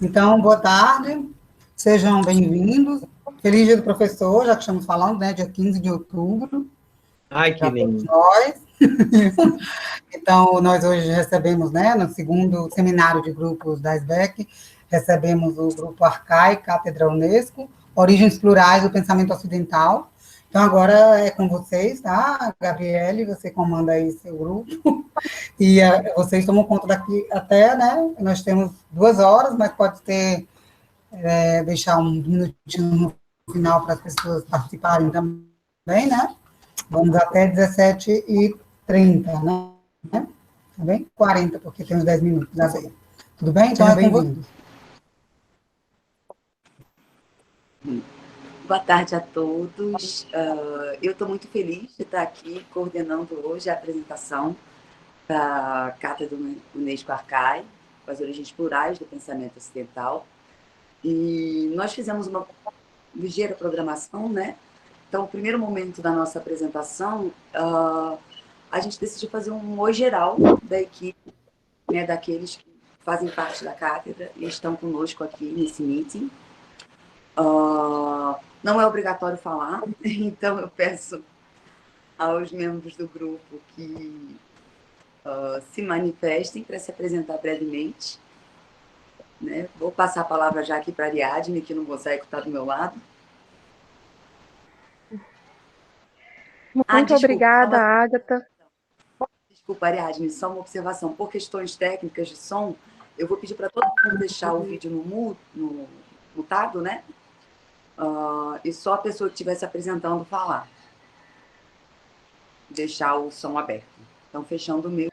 Então, boa tarde, sejam bem-vindos. Feliz Dia do Professor, já que estamos falando, né, dia 15 de outubro. Ai, que lindo. Nós. Então, nós hoje recebemos, né, no segundo seminário de grupos da SBEC, recebemos o grupo Arcai, Cátedra Unesco, Origens Plurais do Pensamento Ocidental. Então, agora é com vocês, tá? Gabriele, você comanda aí seu grupo. E vocês tomam conta daqui até, né? Nós temos 2 horas, mas pode ter, deixar um minutinho no final para as pessoas participarem também, né? Vamos até 17h30, né? Tá bem? 40, porque temos 10 minutos, já sei. Tudo bem? Então, é bem-vindo. Boa tarde a todos. Eu estou muito feliz de estar aqui coordenando hoje a apresentação da Cátedra do Unesco Arcai, as origens plurais do pensamento ocidental. E nós fizemos uma ligeira programação, né? Então, o primeiro momento da nossa apresentação, a gente decidiu fazer um oi geral da equipe, né, daqueles que fazem parte da cátedra e estão conosco aqui nesse meeting. Não é obrigatório falar, então eu peço aos membros do grupo que se manifestem para se apresentar brevemente. Né? Vou passar a palavra já aqui para a Ariadne, que no mosaico está do meu lado. Muito obrigada, Ágata. Desculpa, Ariadne, só uma observação. Por questões técnicas de som, eu vou pedir para todo mundo deixar o vídeo no mutado, né? E só a pessoa que estiver se apresentando falar. Deixar o som aberto. Então, fechando o meu.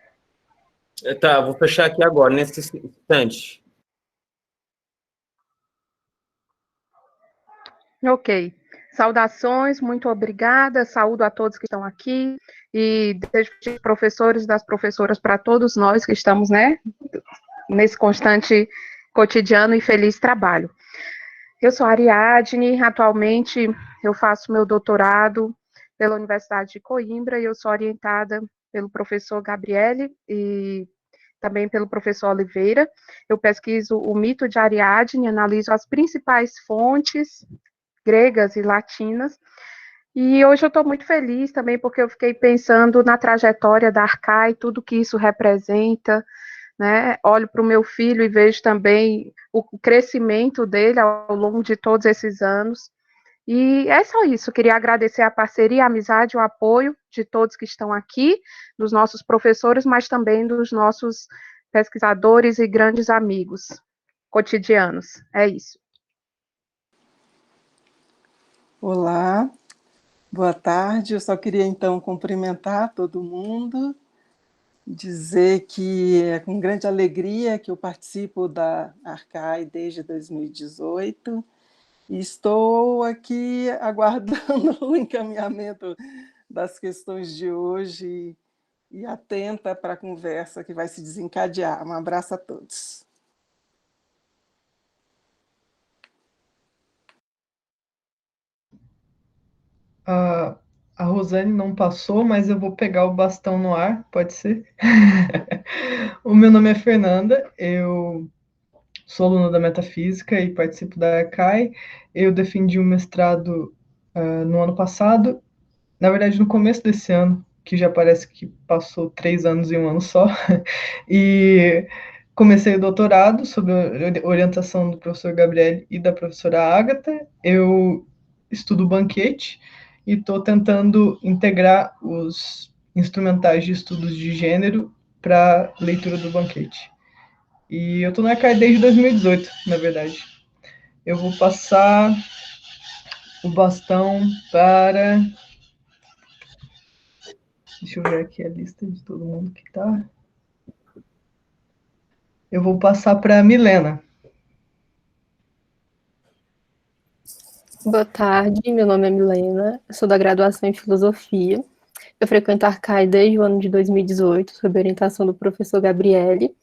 Tá, vou fechar aqui agora, nesse instante. Ok. Saudações, muito obrigada. Saúdo a todos que estão aqui. E desejo professores e das professoras para todos nós que estamos, né, nesse constante cotidiano e feliz trabalho. Eu sou Ariadne, atualmente eu faço meu doutorado pela Universidade de Coimbra e eu sou orientada pelo professor Gabriele e também pelo professor Oliveira. Eu pesquiso o mito de Ariadne, analiso as principais fontes gregas e latinas, e hoje eu estou muito feliz também porque eu fiquei pensando na trajetória da Arcai, tudo que isso representa, né? Olho para o meu filho e vejo também o crescimento dele ao longo de todos esses anos. E é só isso, eu queria agradecer a parceria, a amizade, o apoio de todos que estão aqui, dos nossos professores, mas também dos nossos pesquisadores e grandes amigos cotidianos. É isso. Olá, boa tarde. Eu só queria, então, cumprimentar todo mundo, dizer que é com grande alegria que eu participo da Arcai desde 2018 e estou aqui aguardando o encaminhamento das questões de hoje e atenta para a conversa que vai se desencadear. Um abraço a todos. A Rosane não passou, mas eu vou pegar o bastão no ar, pode ser? O meu nome é Fernanda, eu sou aluna da Metafísica e participo da Arcai. Eu defendi um mestrado no ano passado, na verdade no começo desse ano, que já parece que passou 3 anos em um ano só, e comecei o doutorado sob a orientação do professor Gabriel e da professora Ágata. Eu estudo banquete e estou tentando integrar os instrumentais de estudos de gênero para leitura do banquete. E eu estou na Arcai desde 2018, na verdade. Eu vou passar o bastão para... Deixa eu ver aqui a lista de todo mundo que está. Eu vou passar para a Milena. Boa tarde, meu nome é Milena, eu sou da graduação em Filosofia. Eu frequento a Arcai desde o ano de 2018, sob orientação do professor Gabriele.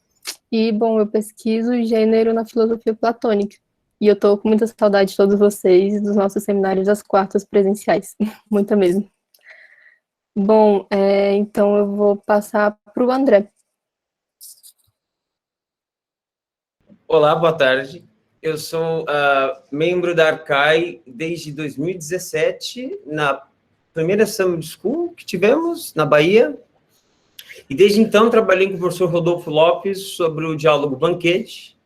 E, bom, eu pesquiso gênero na filosofia platônica. E eu estou com muita saudade de todos vocês e dos nossos seminários das quartas presenciais. Muita mesmo. Bom, então eu vou passar para o André. Olá, boa tarde. Eu sou membro da Arcai desde 2017, na primeira Summer School que tivemos na Bahia. E desde então trabalhei com o professor Rodolfo Lopes sobre o diálogo banquete.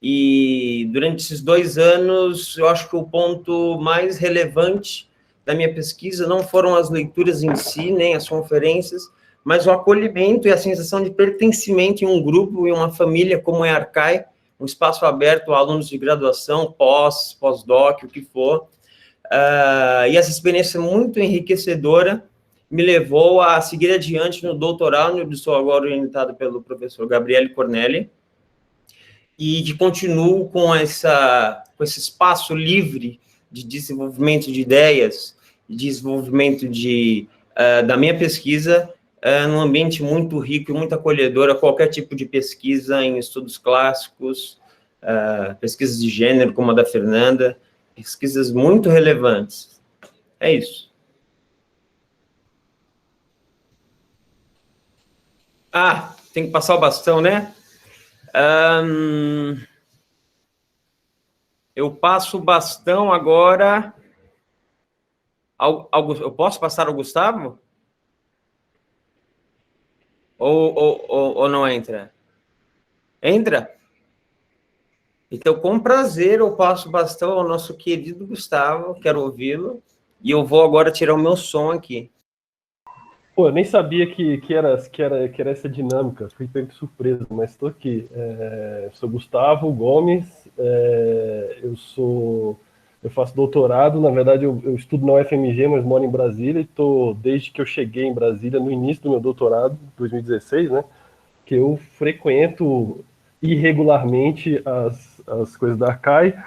E durante esses 2 anos, eu acho que o ponto mais relevante da minha pesquisa não foram as leituras em si, nem as conferências, mas o acolhimento e a sensação de pertencimento em um grupo, em uma família como é a Arcai, um espaço aberto a alunos de graduação, pós-doc, o que for. E essa experiência muito enriquecedora me levou a seguir adiante no doutorado, onde estou agora orientado pelo professor Gabriele Cornelli, e que continuo com esse espaço livre de desenvolvimento de ideias, de desenvolvimento da minha pesquisa, num ambiente muito rico e muito acolhedor a qualquer tipo de pesquisa em estudos clássicos, pesquisas de gênero, como a da Fernanda, pesquisas muito relevantes. É isso. Tem que passar o bastão, né? Eu passo o bastão agora. Eu posso passar ao Gustavo? Ou não entra? Entra? Então, com prazer, eu passo o bastão ao nosso querido Gustavo, quero ouvi-lo, e eu vou agora tirar o meu som aqui. Pô, eu nem sabia que era essa dinâmica, fui pego de surpresa, mas estou aqui. Sou Gustavo Gomes, eu faço doutorado, na verdade eu estudo na UFMG, mas moro em Brasília, e estou, desde que eu cheguei em Brasília, no início do meu doutorado, 2016, né, que eu frequento irregularmente as coisas da Arcai.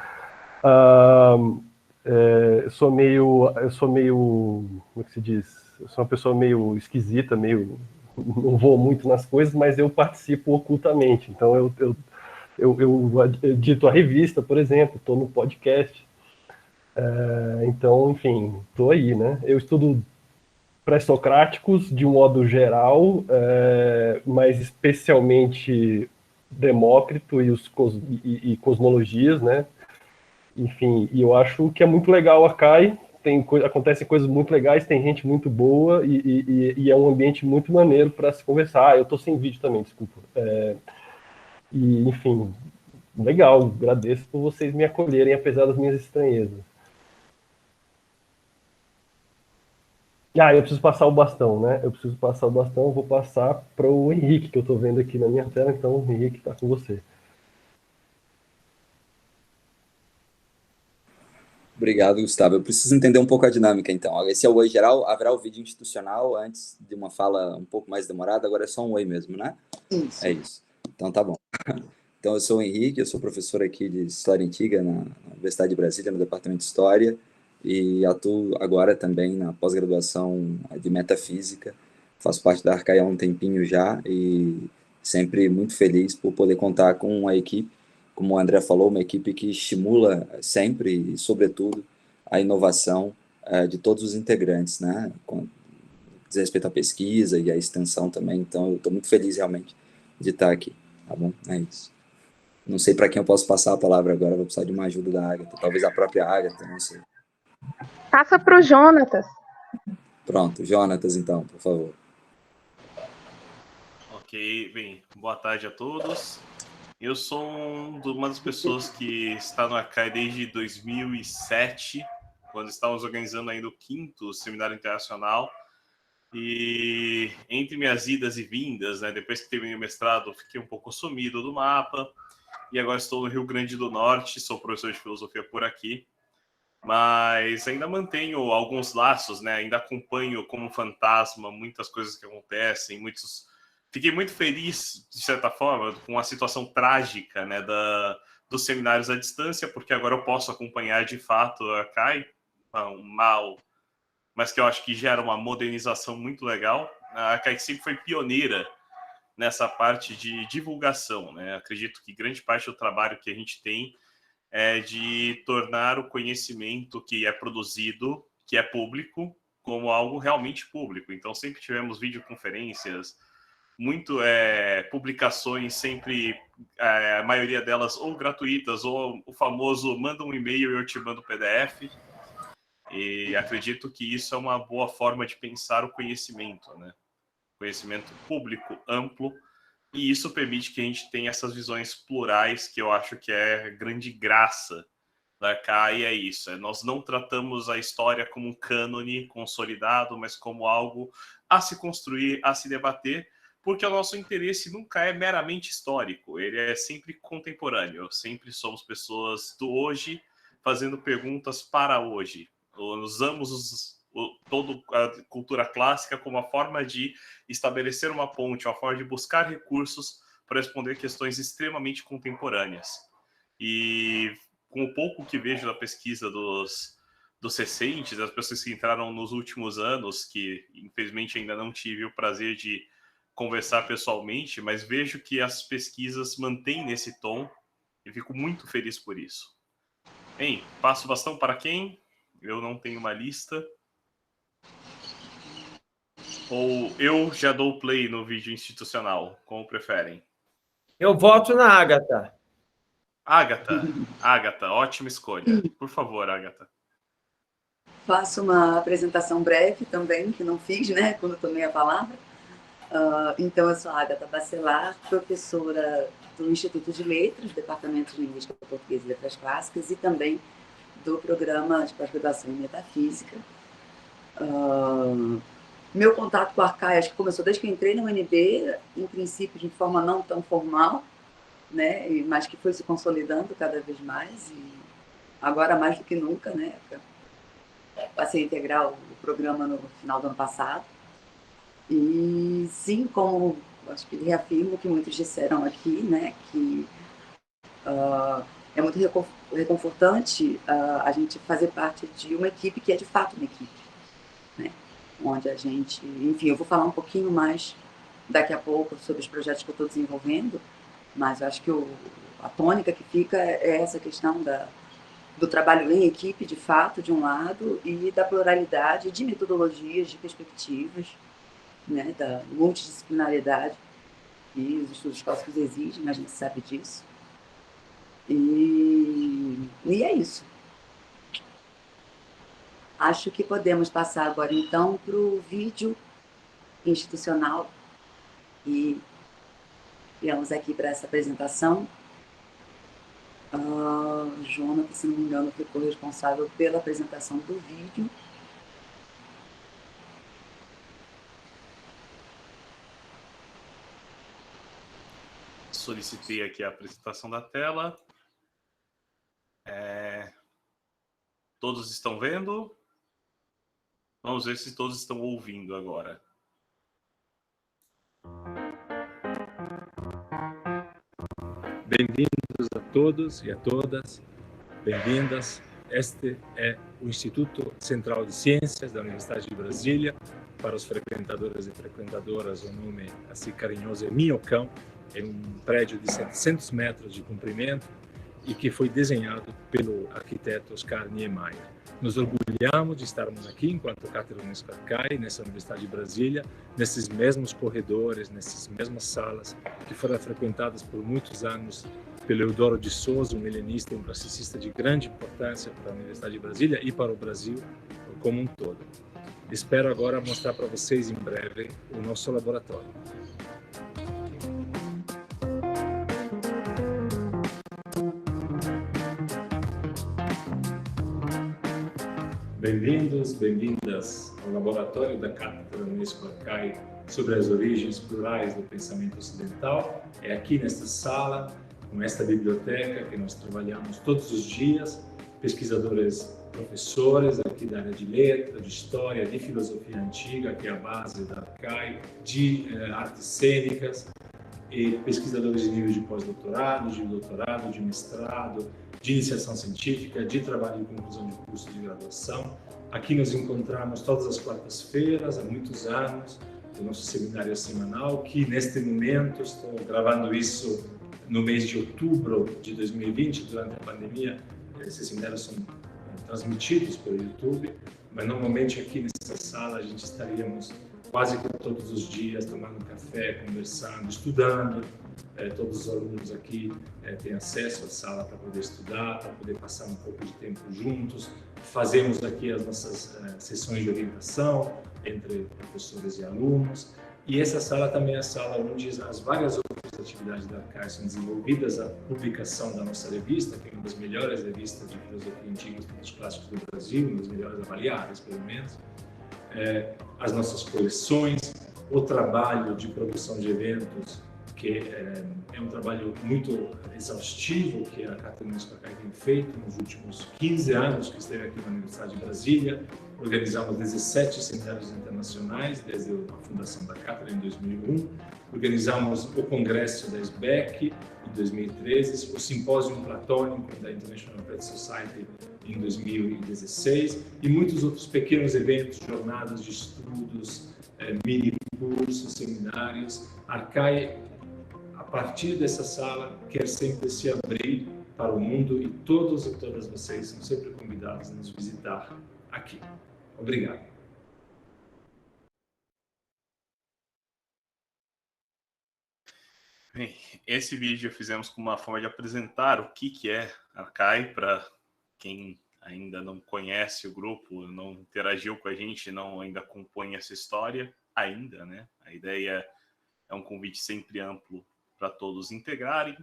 Eu sou meio, como é que se diz? Eu sou uma pessoa meio esquisita, não vou muito nas coisas, mas eu participo ocultamente. Então eu edito a revista, por exemplo, estou no podcast. Então, enfim, estou aí, né? Eu estudo pré-socráticos de um modo geral, mas especialmente Demócrito e cosmologias, né? Enfim, e eu acho que é muito legal a Arcai, acontecem coisas muito legais, tem gente muito boa e é um ambiente muito maneiro para se conversar. Eu estou sem vídeo também, desculpa. Enfim, legal, agradeço por vocês me acolherem, apesar das minhas estranhezas. Eu preciso passar o bastão, né? Vou passar para o Henrique, que eu estou vendo aqui na minha tela, então o Henrique está com você. Obrigado, Gustavo. Eu preciso entender um pouco a dinâmica, então. Esse é o oi geral, haverá o vídeo institucional antes de uma fala um pouco mais demorada, agora é só um oi mesmo, né? Isso. É isso. Então, tá bom. Então, eu sou o Henrique, eu sou professor aqui de História Antiga na Universidade de Brasília, no Departamento de História, e atuo agora também na pós-graduação de Metafísica. Faço parte da Arcai há um tempinho já, e sempre muito feliz por poder contar com uma equipe, como o André falou, uma equipe que estimula sempre e, sobretudo, a inovação de todos os integrantes, né? Com diz respeito à pesquisa e à extensão também. Então, eu estou muito feliz, realmente, de estar aqui. Tá bom? É isso. Não sei para quem eu posso passar a palavra agora, vou precisar de uma ajuda da Agatha. Talvez a própria Agatha, não sei. Passa para o Jonatas. Pronto, Jonatas, então, por favor. Ok, bem, boa tarde a todos. Eu sou uma das pessoas que está no Arcai desde 2007, quando estávamos organizando ainda o 5º Seminário Internacional. E entre minhas idas e vindas, né, depois que terminei o mestrado, fiquei um pouco sumido do mapa. E agora estou no Rio Grande do Norte, sou professor de filosofia por aqui. Mas ainda mantenho alguns laços, né? Ainda acompanho como fantasma muitas coisas que acontecem, Fiquei muito feliz, de certa forma, com a situação trágica, né, dos seminários à distância, porque agora eu posso acompanhar de fato a Arcai, um mal, mas que eu acho que gera uma modernização muito legal. A Arcai sempre foi pioneira nessa parte de divulgação, né? Acredito que grande parte do trabalho que a gente tem é de tornar o conhecimento que é produzido, que é público, como algo realmente público. Então, sempre tivemos videoconferências, publicações sempre, a maioria delas ou gratuitas, ou o famoso manda um e-mail e eu te mando o PDF. E acredito que isso é uma boa forma de pensar o conhecimento, né? Conhecimento público, amplo, e isso permite que a gente tenha essas visões plurais, que eu acho que é grande graça da CAI, é isso. Nós não tratamos a história como um cânone consolidado, mas como algo a se construir, a se debater, porque o nosso interesse nunca é meramente histórico, ele é sempre contemporâneo. Sempre somos pessoas do hoje fazendo perguntas para hoje. Usamos toda a cultura clássica como uma forma de estabelecer uma ponte, uma forma de buscar recursos para responder questões extremamente contemporâneas. E com o pouco que vejo da pesquisa dos recentes, das pessoas que entraram nos últimos anos, que infelizmente ainda não tive o prazer de conversar pessoalmente, mas vejo que as pesquisas mantêm nesse tom e fico muito feliz por isso. Bem, passo o bastão para quem? Eu não tenho uma lista. Ou eu já dou play no vídeo institucional, como preferem. Eu voto na Ágata. Ágata, ótima escolha. Por favor, Ágata. Faço uma apresentação breve também, que não fiz, né, quando tomei a palavra. Então, eu sou a Ágata Bacelar, professora do Instituto de Letras, Departamento de Linguística Portuguesa e Letras Clássicas, e também do programa de pós-graduação em Metafísica. Meu contato com a Arcai, acho que começou desde que eu entrei na UNB, em princípio de forma não tão formal, né, mas que foi se consolidando cada vez mais, e agora mais do que nunca, né? Passei a integrar o programa no final do ano passado. E sim, como acho que reafirmo o que muitos disseram aqui, né, que é muito reconfortante a gente fazer parte de uma equipe que é de fato uma equipe, né, onde a gente, enfim, eu vou falar um pouquinho mais daqui a pouco sobre os projetos que eu estou desenvolvendo, mas eu acho que a tônica que fica é essa questão do trabalho em equipe, de fato, de um lado, e da pluralidade de metodologias, de perspectivas, né, da multidisciplinaridade que os estudos clássicos exigem, a gente sabe disso. E é isso. Acho que podemos passar agora, então, para o vídeo institucional e viemos aqui para essa apresentação. Joana, que se não me engano, ficou responsável pela apresentação do vídeo. Solicitei aqui a apresentação da tela. Todos estão vendo? Vamos ver se todos estão ouvindo agora. Bem-vindos a todos e a todas, bem-vindas. Este é o Instituto Central de Ciências da Universidade de Brasília. Para os frequentadores e frequentadoras, o nome assim carinhoso é Minhocão. É um prédio de 700 metros de comprimento e que foi desenhado pelo arquiteto Oscar Niemeyer. Nos orgulhamos de estarmos aqui enquanto Cátedra Unesco Arcai, nessa Universidade de Brasília, nesses mesmos corredores, nessas mesmas salas que foram frequentadas por muitos anos pelo Eudoro de Souza, um milenista e um classicista de grande importância para a Universidade de Brasília e para o Brasil como um todo. Espero agora mostrar para vocês em breve o nosso laboratório. Bem-vindos, bem-vindas ao laboratório da Cátedra Unesco Arcai sobre as origens plurais do pensamento ocidental. É aqui nesta sala, com esta biblioteca que nós trabalhamos todos os dias, pesquisadores, professores aqui da área de letra, de história, de filosofia antiga, que é a base da Arcai, de artes cênicas, e pesquisadores de nível de pós-doutorado, de doutorado, de mestrado, de iniciação científica, de trabalho de conclusão de curso de graduação. Aqui nos encontramos todas as quartas-feiras, há muitos anos, o nosso seminário semanal, que neste momento, estou gravando isso no mês de outubro de 2020, durante a pandemia, esses seminários são transmitidos pelo YouTube, mas normalmente aqui nessa sala a gente estaríamos quase que todos os dias, tomando café, conversando, estudando. Todos os alunos aqui têm acesso à sala para poder estudar, para poder passar um pouco de tempo juntos. Fazemos aqui as nossas sessões de orientação entre professores e alunos. E essa sala também é a sala onde as várias outras atividades da Arcai são desenvolvidas, a publicação da nossa revista, que é uma das melhores revistas de filosofia antiga e estudos clássicos do Brasil, uma das melhores avaliadas, pelo menos. As nossas coleções, o trabalho de produção de eventos, que é um trabalho muito exaustivo que a Cátedra Unesco Arcai tem feito nos últimos 15 anos que esteve aqui na Universidade de Brasília. Organizamos 17 seminários internacionais desde a fundação da Cátedra em 2001. Organizamos o Congresso da SBEC em 2013, o Simpósio Platônico da International Pratt Society em 2016 e muitos outros pequenos eventos, jornadas de estudos, mini cursos, seminários. Arcai, a partir dessa sala, quer sempre se abrir para o mundo e todos e todas vocês são sempre convidados a nos visitar aqui. Obrigado. Bem, esse vídeo fizemos como uma forma de apresentar o que é Arcai para quem ainda não conhece o grupo, não interagiu com a gente, não ainda acompanha essa história ainda, né? A ideia é um convite sempre amplo para todos integrarem,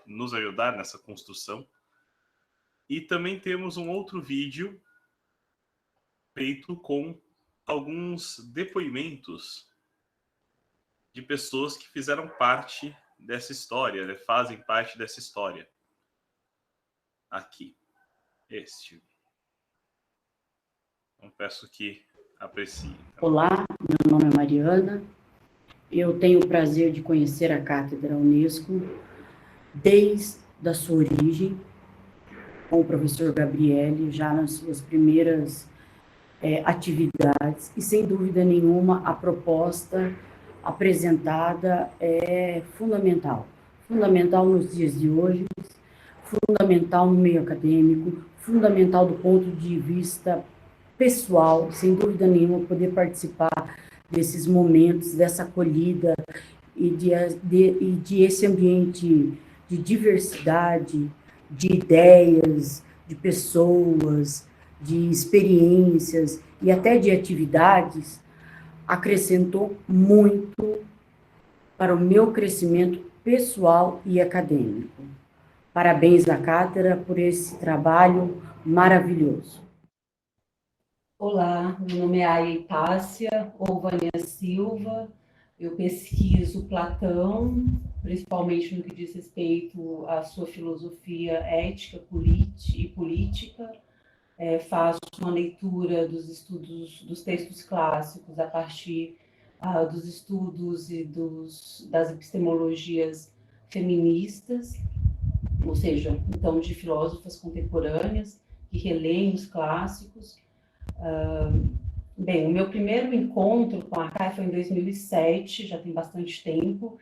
nos ajudar nessa construção. E também temos um outro vídeo feito com alguns depoimentos de pessoas que fizeram parte dessa história, né? Fazem parte dessa história. Aqui. Este. Então, peço que apreciem. Olá, meu nome é Mariana. Eu tenho o prazer de conhecer a Cátedra Unesco desde a sua origem, com o professor Gabriele, já nas suas primeiras atividades, e sem dúvida nenhuma a proposta apresentada é fundamental nos dias de hoje, fundamental no meio acadêmico, fundamental do ponto de vista pessoal, sem dúvida nenhuma, poder participar desses momentos, dessa acolhida e de esse ambiente de diversidade, de ideias, de pessoas, de experiências e até de atividades, acrescentou muito para o meu crescimento pessoal e acadêmico. Parabéns à Cátedra por esse trabalho maravilhoso. Olá, meu nome é Aya Itácia, ou Vânia Silva. Eu pesquiso Platão, principalmente no que diz respeito à sua filosofia ética e política. Faço uma leitura dos textos clássicos a partir dos estudos e das epistemologias feministas, ou seja, então de filósofas contemporâneas que releem os clássicos. Bem, o meu primeiro encontro com a Arcai foi em 2007, já tem bastante tempo.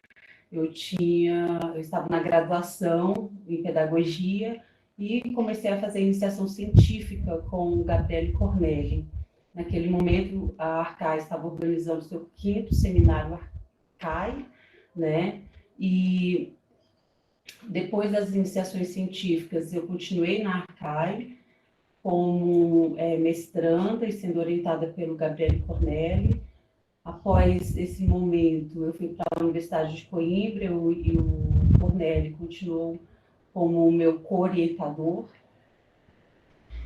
Eu estava na graduação em pedagogia e comecei a fazer iniciação científica com o Gabriele Cornelli. Naquele momento, a Arcai estava organizando o seu 5º seminário Arcai, né? E depois das iniciações científicas, eu continuei na Arcai como mestranda e sendo orientada pelo Gabriele Cornelli. Após esse momento, eu fui para a Universidade de Coimbra e o Cornelli continuou como o meu co-orientador.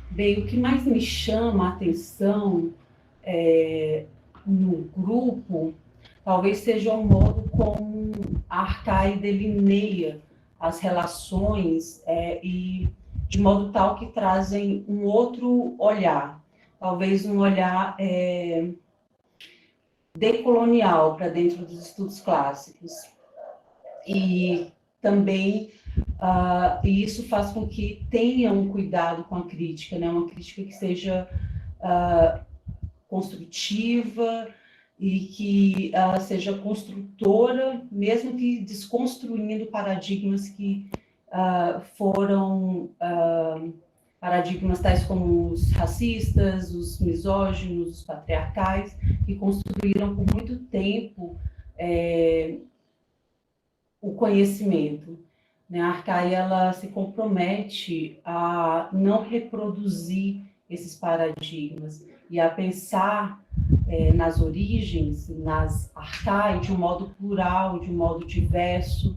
Bem, o que mais me chama a atenção no grupo, talvez seja o modo como a Arcai delineia as relações e de modo tal que trazem um outro olhar, talvez um olhar decolonial para dentro dos estudos clássicos. E também isso faz com que tenha um cuidado com a crítica, né? Uma crítica que seja construtiva e que seja construtora, mesmo que desconstruindo paradigmas que foram paradigmas paradigmas tais como os racistas, os misóginos, os patriarcais, que construíram por muito tempo o conhecimento. Né? A Arcai, ela se compromete a não reproduzir esses paradigmas e a pensar nas origens, nas Arcai, de um modo plural, de um modo diverso,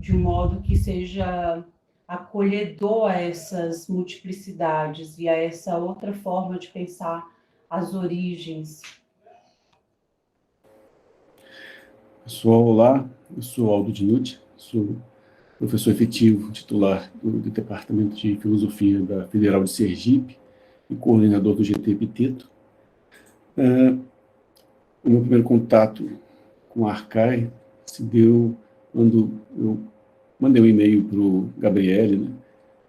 de um modo que seja acolhedor a essas multiplicidades e a essa outra forma de pensar as origens. Pessoal, olá, eu sou Aldo Dinucci, sou professor efetivo titular do Departamento de Filosofia da Federal de Sergipe e coordenador do GT Epiteto. O meu primeiro contato com a Arcai se deu quando eu mandei um e-mail para o Gabriele, né,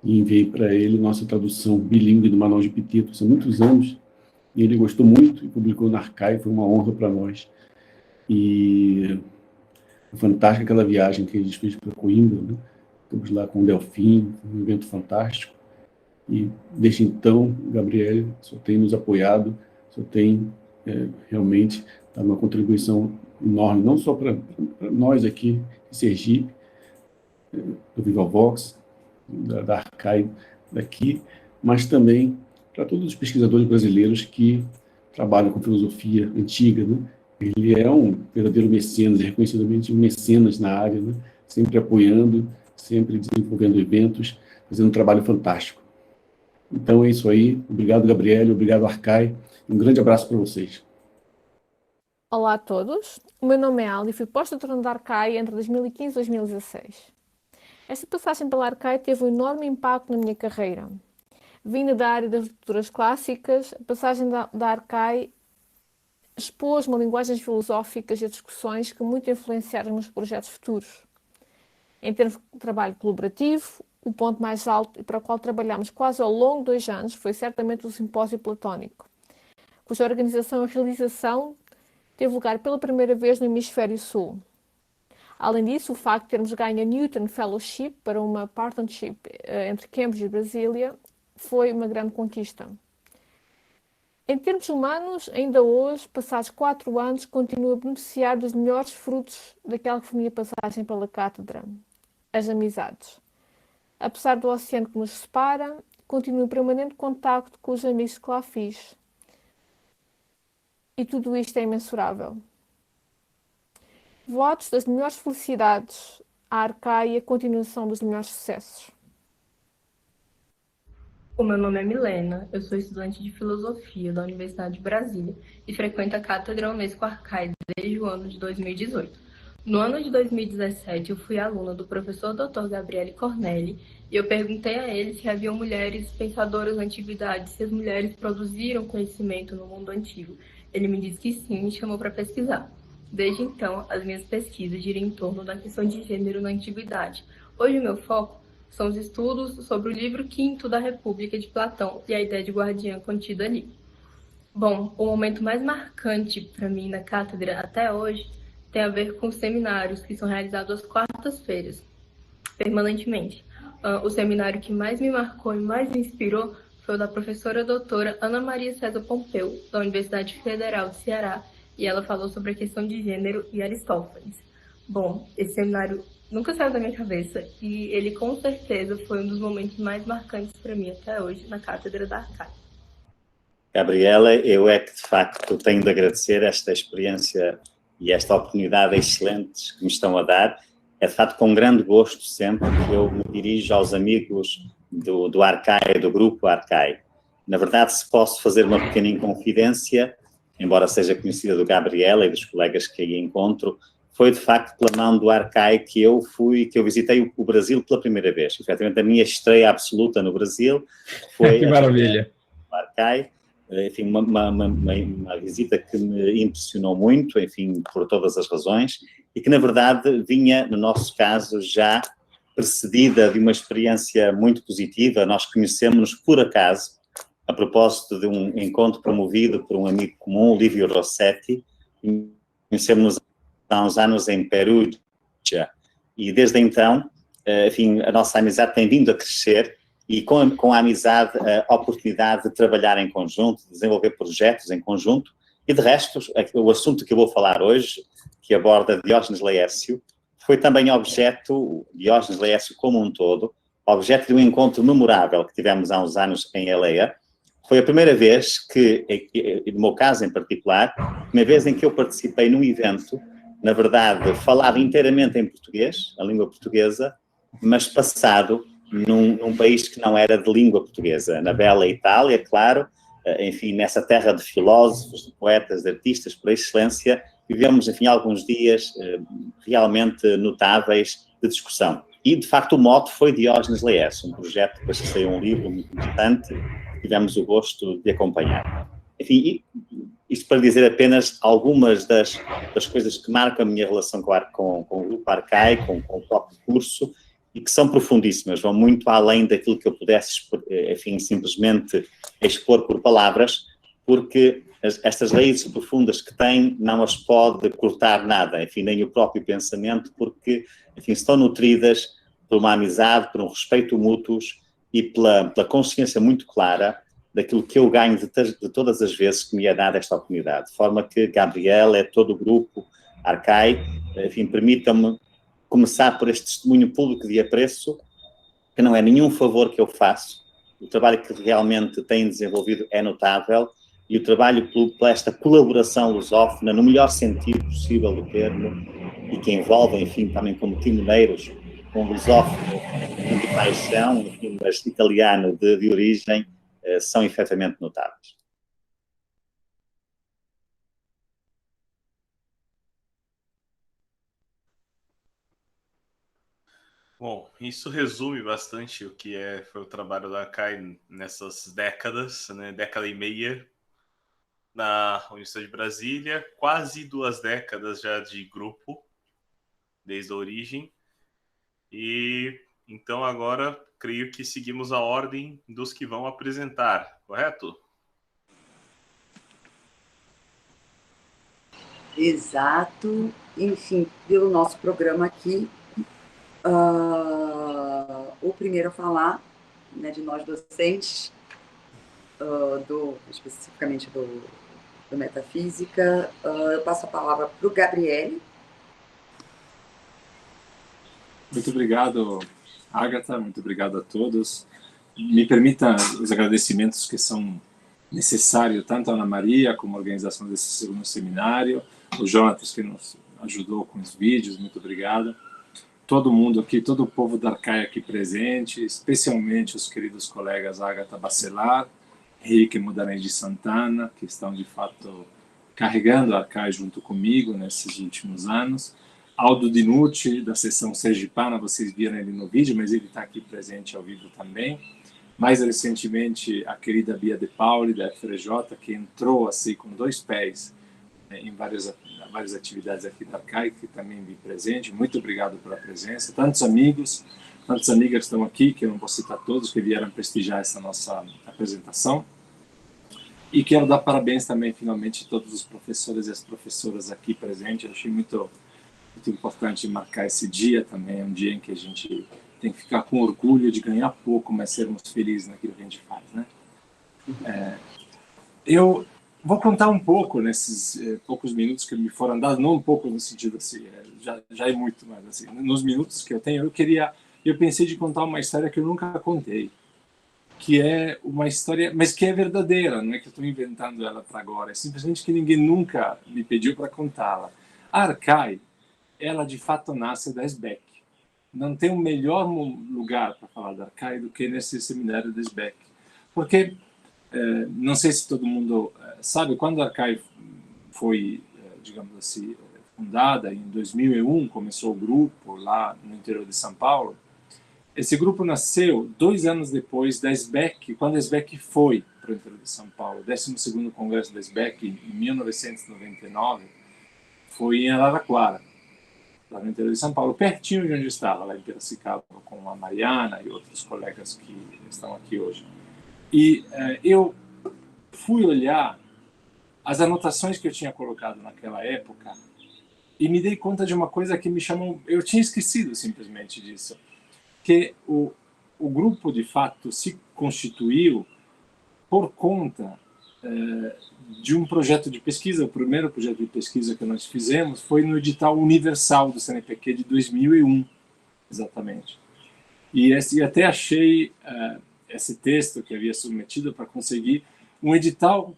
e enviei para ele nossa tradução bilíngue do Manual de Epiteto há muitos anos, e ele gostou muito e publicou na Arcai, foi uma honra para nós. E foi fantástica aquela viagem que a gente fez para Coimbra, né? Estamos lá com o Delfim, um evento fantástico. E desde então, Gabriele só tem nos apoiado, só tem realmente dado uma contribuição enorme, não só para nós aqui em Sergipe, do Vivavox, da Arcai daqui, mas também para todos os pesquisadores brasileiros que trabalham com filosofia antiga, né? Ele é um verdadeiro mecenas, reconhecidamente um mecenas na área, né? Sempre apoiando, sempre desenvolvendo eventos, fazendo um trabalho fantástico. Então é isso aí. Obrigado, Gabriele, obrigado, Arcai. Um grande abraço para vocês. Olá a todos. O meu nome é Aldi e fui pós-doutorando da Arcai entre 2015 e 2016. Esta passagem pela Arcai teve um enorme impacto na minha carreira. Vinda da área das literaturas clássicas, a passagem da Arcai expôs-me a linguagens filosóficas e a discussões que muito influenciaram os meus projetos futuros. Em termos de trabalho colaborativo, o ponto mais alto e para o qual trabalhámos quase ao longo de 2 anos foi certamente o Simpósio Platónico, cuja organização e realização teve lugar pela primeira vez no Hemisfério Sul. Além disso, o facto de termos ganho a Newton Fellowship para uma partnership entre Cambridge e Brasília foi uma grande conquista. Em termos humanos, ainda hoje, passados 4 anos, continuo a beneficiar dos melhores frutos daquela que foi a minha passagem pela cátedra, as amizades. Apesar do oceano que nos separa, continuo em permanente contacto com os amigos que lá fiz. E tudo isto é imensurável. Votos das melhores felicidades à Arcai e a continuação dos melhores sucessos. O meu nome é Milena, eu sou estudante de Filosofia da Universidade de Brasília e frequento a Cátedra Unesco Arcai desde o ano de 2018. No ano de 2017, eu fui aluna do professor Dr. Gabriele Cornelli e eu perguntei a ele se haviam mulheres pensadoras na antiguidade, se as mulheres produziram conhecimento no mundo antigo. Ele me disse que sim e me chamou para pesquisar. Desde então, as minhas pesquisas giram em torno da questão de gênero na antiguidade. Hoje, o meu foco são os estudos sobre o livro V da República de Platão e a ideia de guardiã contida ali. Bom, o momento mais marcante para mim na cátedra até hoje tem a ver com os seminários que são realizados às quartas-feiras, permanentemente. O seminário que mais me marcou e mais me inspirou foi o da professora doutora Ana Maria César Pompeu, da Universidade Federal de Ceará, e ela falou sobre a questão de gênero e Aristófanes. Bom, esse seminário nunca saiu da minha cabeça e ele com certeza foi um dos momentos mais marcantes para mim até hoje na Cátedra da Arcai. Gabriela, eu é que de facto tenho de agradecer esta experiência e esta oportunidade excelente que me estão a dar. É de facto com grande gosto sempre que eu me dirijo aos amigos do Arcai, do grupo Arcai. Na verdade, se posso fazer uma pequena inconfidência, embora seja conhecida do Gabriela e dos colegas que aí encontro, foi de facto pela mão do Arcai que eu visitei o Brasil pela primeira vez. Efetivamente, a minha estreia absoluta no Brasil foi que maravilha. O Arcai. Enfim, uma visita que me impressionou muito, enfim, por todas as razões, e que, na verdade, vinha, no nosso caso, já precedida de uma experiência muito positiva. Nós conhecemos-nos por acaso, a propósito de um encontro promovido por um amigo comum, Lívio Rossetti. Conhecemos-nos há uns anos em Perugia, e desde então, enfim, a nossa amizade tem vindo a crescer, e com a amizade a oportunidade de trabalhar em conjunto, de desenvolver projetos em conjunto, e de resto, o assunto que eu vou falar hoje, que aborda Diógenes Laércio, foi também objeto, Diógenes Laércio como um todo, objeto de um encontro memorável que tivemos há uns anos em Eleia. Foi a primeira vez que, no meu caso em particular, a primeira vez em que eu participei num evento, na verdade, falado inteiramente em português, a língua portuguesa, mas passado num país que não era de língua portuguesa, na bela Itália, claro, enfim, nessa terra de filósofos, de poetas, de artistas, por excelência, vivemos, enfim, alguns dias realmente notáveis de discussão. E, de facto, o mote foi Diógenes Laércio, um projeto que depois saiu um livro muito importante, que tivemos o gosto de acompanhar. Enfim, isto para dizer apenas algumas das coisas que marcam a minha relação com o Grupo Arcai, com o próprio curso, e que são profundíssimas, vão muito além daquilo que eu pudesse, enfim, simplesmente expor por palavras, porque estas raízes profundas que têm não as pode cortar nada, enfim, nem o próprio pensamento, porque, enfim, estão nutridas por uma amizade, por um respeito mútuos e pela consciência muito clara daquilo que eu ganho de todas as vezes que me é dada esta oportunidade. De forma que Gabriel, todo o grupo Arcai, enfim, permitam-me começar por este testemunho público de apreço, que não é nenhum favor que eu faço. O trabalho que realmente têm desenvolvido é notável e o trabalho por esta colaboração lusófona, no melhor sentido possível do termo, e que envolve, enfim, também como timoneiros, um lusófono de paixão, enfim, mas italiano de origem, são efetivamente notáveis. Bom, isso resume bastante o que foi o trabalho da Arcai nessas décadas, né? Década e meia na Universidade de Brasília, quase 2 décadas já de grupo, desde a origem. E então agora creio que seguimos a ordem dos que vão apresentar, correto? Exato. Enfim, pelo nosso programa aqui, o primeiro a falar, né, de nós docentes, especificamente do Metafísica, eu passo a palavra para o Gabriele. Muito obrigado, Agatha, muito obrigado a todos. Me permita os agradecimentos que são necessários tanto a Ana Maria como a organização desse segundo seminário, o Jonatas que nos ajudou com os vídeos, muito obrigado. Todo mundo aqui, todo o povo da Arcai aqui presente, especialmente os queridos colegas Agatha Bacelar, Henrique Mudarém de Santana, que estão de fato carregando a Arcai junto comigo nesses últimos anos. Aldo Dinucci, da seção Sergipana, vocês viram ele no vídeo, mas ele está aqui presente ao vivo também. Mais recentemente, a querida Bia De Pauli, da FRJ, que entrou assim com 2 pés em várias atividades aqui da Arcai, que também vi presente. Muito obrigado pela presença. Tantos amigos, tantas amigas que estão aqui, que eu não vou citar todos, que vieram prestigiar essa nossa apresentação. E quero dar parabéns também, finalmente, a todos os professores e as professoras aqui presentes. Eu achei muito importante marcar esse dia também, um dia em que a gente tem que ficar com orgulho de ganhar pouco, mas sermos felizes naquilo que a gente faz, né? Eu vou contar um pouco nesses poucos minutos que me foram dados, não um pouco no sentido assim, já é muito, mas assim, nos minutos que eu tenho, eu pensei de contar uma história que eu nunca contei, que é uma história, mas que é verdadeira, não é que eu estou inventando ela para agora, é simplesmente que ninguém nunca me pediu para contá-la. A Arcai, ela de fato nasce da SBEC. Não tem um melhor lugar para falar da Arcai do que nesse seminário da SBEC. Porque, não sei se todo mundo sabe, quando a Arcai foi, digamos assim, fundada, em 2001, começou o grupo lá no interior de São Paulo. Esse grupo nasceu 2 anos depois da SBEC, quando a SBEC foi para o interior de São Paulo. O 12º Congresso da SBEC, em 1999, foi em Araraquara, lá no interior de São Paulo, pertinho de onde estava, lá em Piracicaba, com a Mariana e outros colegas que estão aqui hoje. E eu fui olhar as anotações que eu tinha colocado naquela época e me dei conta de uma coisa que me chamou... Eu tinha esquecido simplesmente disso, que o grupo, de fato, se constituiu por conta de um projeto de pesquisa. O primeiro projeto de pesquisa que nós fizemos foi no edital universal do CNPq de 2001, exatamente. E até achei esse texto que havia submetido para conseguir um edital,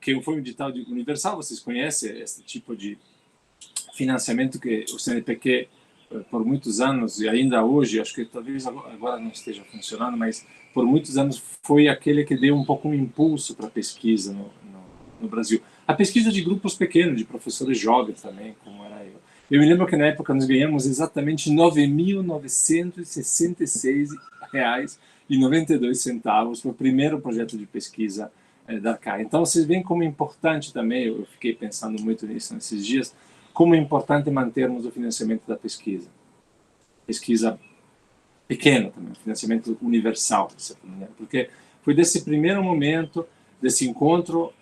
que foi um edital universal. Vocês conhecem esse tipo de financiamento que o CNPq, por muitos anos, e ainda hoje, acho que talvez agora não esteja funcionando, mas por muitos anos foi aquele que deu um pouco um impulso para a pesquisa no Brasil. A pesquisa de grupos pequenos, de professores jovens também, como era eu. Eu me lembro que na época nós ganhamos exatamente R$ 9.966,92 para o primeiro projeto de pesquisa da Arcai. Então vocês veem como é importante também, eu fiquei pensando muito nisso nesses dias, como é importante mantermos o financiamento da pesquisa. Pesquisa pequena também, financiamento universal, porque foi desse primeiro momento, desse encontro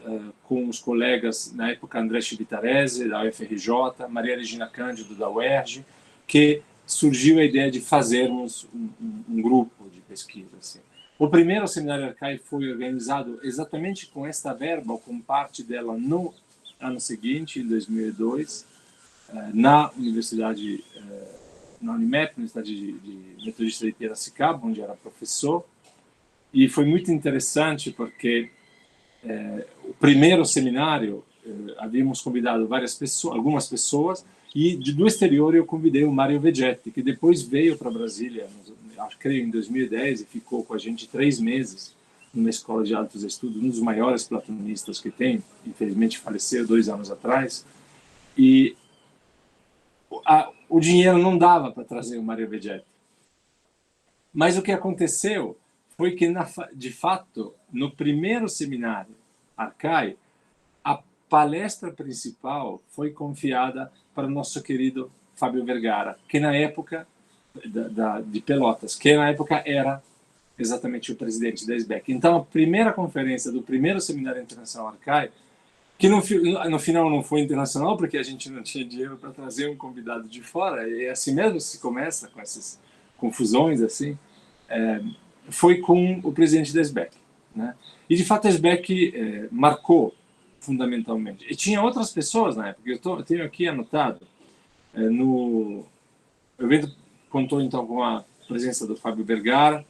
com os colegas, na época, André Chivitarese, da UFRJ, Maria Regina Cândido, da UERJ, que surgiu a ideia de fazermos um grupo de pesquisa. Assim. O primeiro seminário Arcai foi organizado exatamente com esta verba, ou com parte dela, no ano seguinte, em 2002, na Universidade, na Unimep, Universidade de Metodista de Piracicaba, onde era professor, e foi muito interessante porque o primeiro seminário havíamos convidado algumas pessoas, e do exterior eu convidei o Mário Vegetti, que depois veio para Brasília, creio em 2010, e ficou com a gente 3 meses numa escola de altos estudos, um dos maiores platonistas que tem, infelizmente faleceu 2 anos atrás, e o dinheiro não dava para trazer o Mário Vegetti. Mas o que aconteceu foi que, de fato, no primeiro seminário Arcai, a palestra principal foi confiada para o nosso querido Fábio Vergara, que na época, de Pelotas, que na época era exatamente o presidente da SBEC. Então, a primeira conferência do primeiro seminário internacional Arcai, que no final não foi internacional, porque a gente não tinha dinheiro para trazer um convidado de fora, e assim mesmo se começa com essas confusões, assim, foi com o presidente da SBEC, né? E, de fato, a SBEC marcou fundamentalmente. E tinha outras pessoas na época, eu tenho aqui anotado, o evento contou, então, com a presença do Fábio Vergara,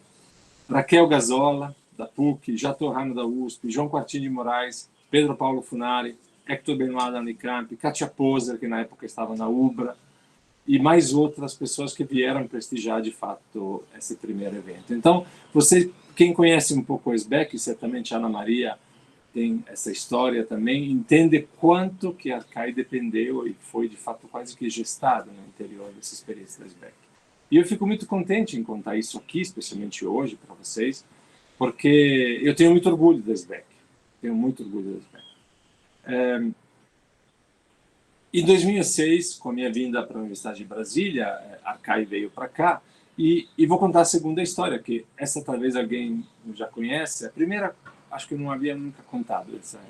Raquel Gazola, da PUC, Jato Rano, da USP, João Quartim de Moraes, Pedro Paulo Funari, Hector Benoit, da Unicamp, Katia Poser, que na época estava na UBRA, e mais outras pessoas que vieram prestigiar, de fato, esse primeiro evento. Então, quem conhece um pouco a SBEC, certamente a Ana Maria tem essa história também, entende quanto que a Arcai dependeu e foi, de fato, quase que gestado no interior dessa experiência da SBEC. E eu fico muito contente em contar isso aqui, especialmente hoje, para vocês, porque eu tenho muito orgulho da SBEC. Tenho muito orgulho da SBEC. Em 2006, com a minha vinda para a Universidade de Brasília, a Arcai veio para cá, e vou contar a segunda história, que essa talvez alguém já conhece. A primeira, acho que eu não havia nunca contado essa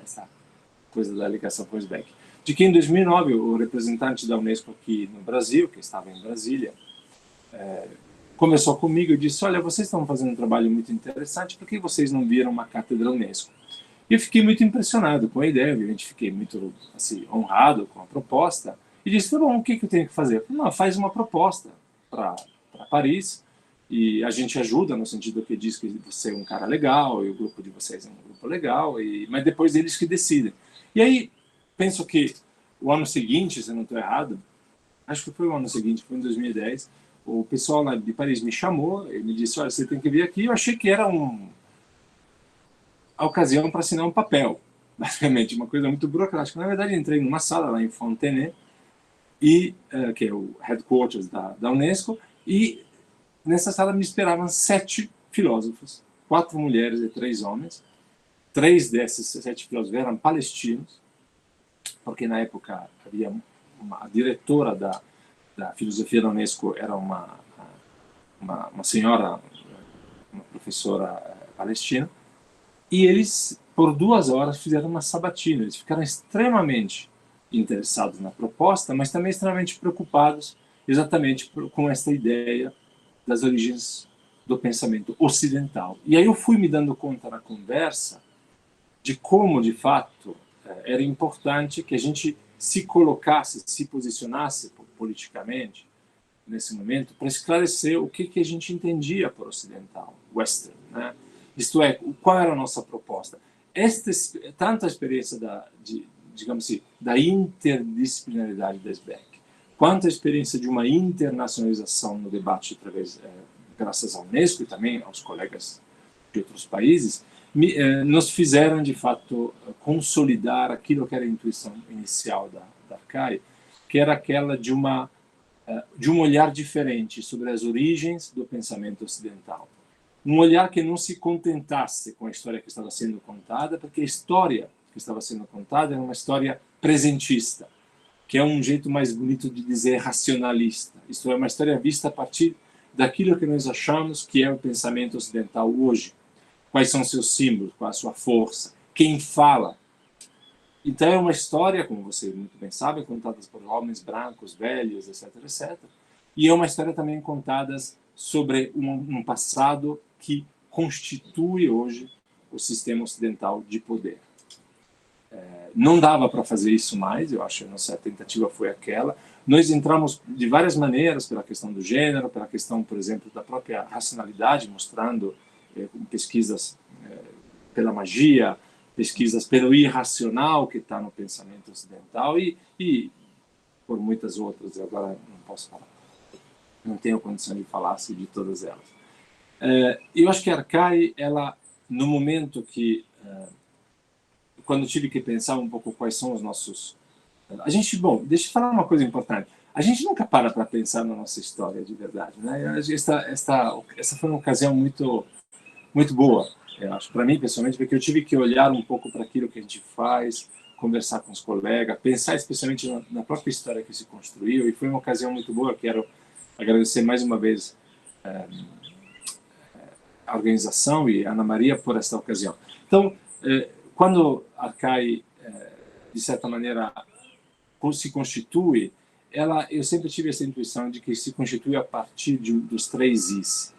coisa da ligação com a SBEC. De que em 2009, o representante da Unesco aqui no Brasil, que estava em Brasília, conversou comigo e disse: olha, vocês estão fazendo um trabalho muito interessante, por que vocês não viram uma cátedra Unesco? E eu fiquei muito impressionado com a ideia, obviamente fiquei muito assim, honrado com a proposta, e disse: tá bom, o que eu tenho que fazer? Não, faz uma proposta para Paris, e a gente ajuda no sentido que diz que você é um cara legal, e o grupo de vocês é um grupo legal, mas depois eles que decidem. E aí, penso que o ano seguinte, se eu não estou errado, acho que foi o ano seguinte, foi em 2010, o pessoal lá de Paris me chamou e me disse: olha, você tem que vir aqui. Eu achei que era a ocasião para assinar um papel, basicamente, uma coisa muito burocrática. Na verdade, entrei numa sala lá em Fontenay, que é o headquarters da Unesco, e nessa sala me esperavam 7 filósofos, 4 mulheres e 3 homens. 3 desses 7 filósofos eram palestinos, porque na época havia a diretora da filosofia da Unesco era uma senhora, uma professora palestina, e eles, por 2 horas, fizeram uma sabatina. Eles ficaram extremamente interessados na proposta, mas também extremamente preocupados exatamente com essa ideia das origens do pensamento ocidental. E aí eu fui me dando conta na conversa de como, de fato, era importante que a gente se colocasse, se posicionasse politicamente, nesse momento, para esclarecer o que a gente entendia por ocidental, western, né? Isto é, qual era a nossa proposta. Tanto a experiência digamos assim, da interdisciplinaridade da SBEC, quanto a experiência de uma internacionalização no debate, graças à Unesco e também aos colegas de outros países, nos fizeram, de fato, consolidar aquilo que era a intuição inicial da Arcai, que era aquela de um olhar diferente sobre as origens do pensamento ocidental. Um olhar que não se contentasse com a história que estava sendo contada, porque a história que estava sendo contada era uma história presentista, que é um jeito mais bonito de dizer racionalista. Isto é, uma história vista a partir daquilo que nós achamos que é o pensamento ocidental hoje. Quais são seus símbolos, qual a sua força, quem fala. Então é uma história, como você muito bem sabe, contada por homens brancos, velhos, etc, etc. E é uma história também contada sobre um passado que constitui hoje o sistema ocidental de poder. Não dava para fazer isso mais, eu acho que a nossa tentativa foi aquela. Nós entramos de várias maneiras, pela questão do gênero, pela questão, por exemplo, da própria racionalidade, mostrando pesquisas pela magia, pesquisas pelo irracional que está no pensamento ocidental e por muitas outras, agora não posso falar. Não tenho condição de falar de todas elas. Eu acho que a Arcai, ela, no momento que... quando tive que pensar um pouco quais são os nossos... Bom, deixa eu falar uma coisa importante. A gente nunca para pensar na nossa história, de verdade, né? Essa foi uma ocasião muito, muito boa, eu acho, para mim, pessoalmente, porque eu tive que olhar um pouco para aquilo que a gente faz, conversar com os colegas, pensar especialmente na própria história que se construiu, e foi uma ocasião muito boa. Eu quero agradecer mais uma vez a organização e a Ana Maria por esta ocasião. Então, quando a Arcai, de certa maneira, se constitui, eu sempre tive essa intuição de que se constitui a partir dos 3 Is,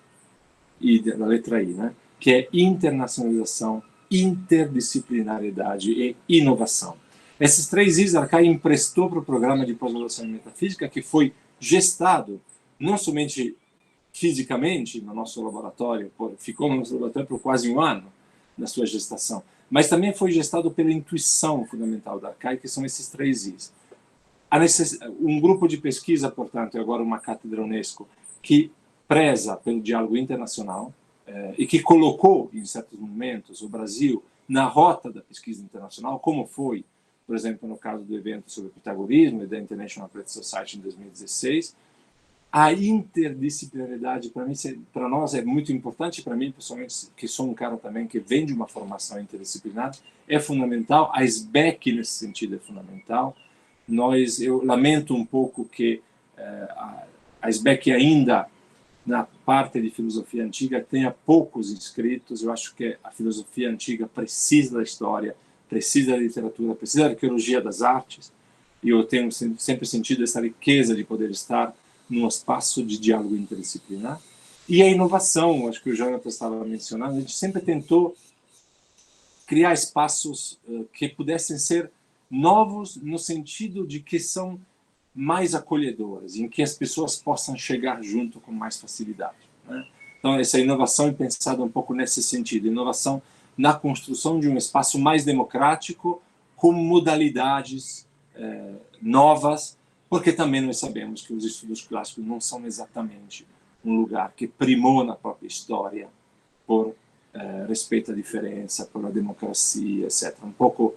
e da letra I, né? Que é internacionalização, interdisciplinariedade e inovação. Esses 3 Is a Arcai emprestou para o programa de pós-graduação em metafísica, que foi gestado não somente fisicamente no nosso laboratório, ficou no nosso laboratório por quase 1 ano na sua gestação, mas também foi gestado pela intuição fundamental da Arcai, que são esses 3 Is. Um grupo de pesquisa, portanto, é agora uma cátedra Unesco, que preza pelo diálogo internacional e que colocou, em certos momentos, o Brasil na rota da pesquisa internacional, como foi, por exemplo, no caso do evento sobre o pitagorismo e da International Pratt Society em 2016. A interdisciplinaridade, para nós, é muito importante. Para mim, pessoalmente, que sou um cara também que vem de uma formação interdisciplinar, é fundamental. A SBEC, nesse sentido, é fundamental. Eu lamento um pouco que a SBEC ainda, na parte de filosofia antiga, tenha poucos inscritos. Eu acho que a filosofia antiga precisa da história, precisa da literatura, precisa da arqueologia das artes, e eu tenho sempre sentido essa riqueza de poder estar num espaço de diálogo interdisciplinar. E a inovação, acho que o Jonathan estava mencionando, a gente sempre tentou criar espaços que pudessem ser novos no sentido de que são mais acolhedores, em que as pessoas possam chegar junto com mais facilidade, né? Então, essa inovação é pensada um pouco nesse sentido, inovação na construção de um espaço mais democrático, com modalidades novas, porque também nós sabemos que os estudos clássicos não são exatamente um lugar que primou na própria história por respeito à diferença, pela democracia, etc. Um pouco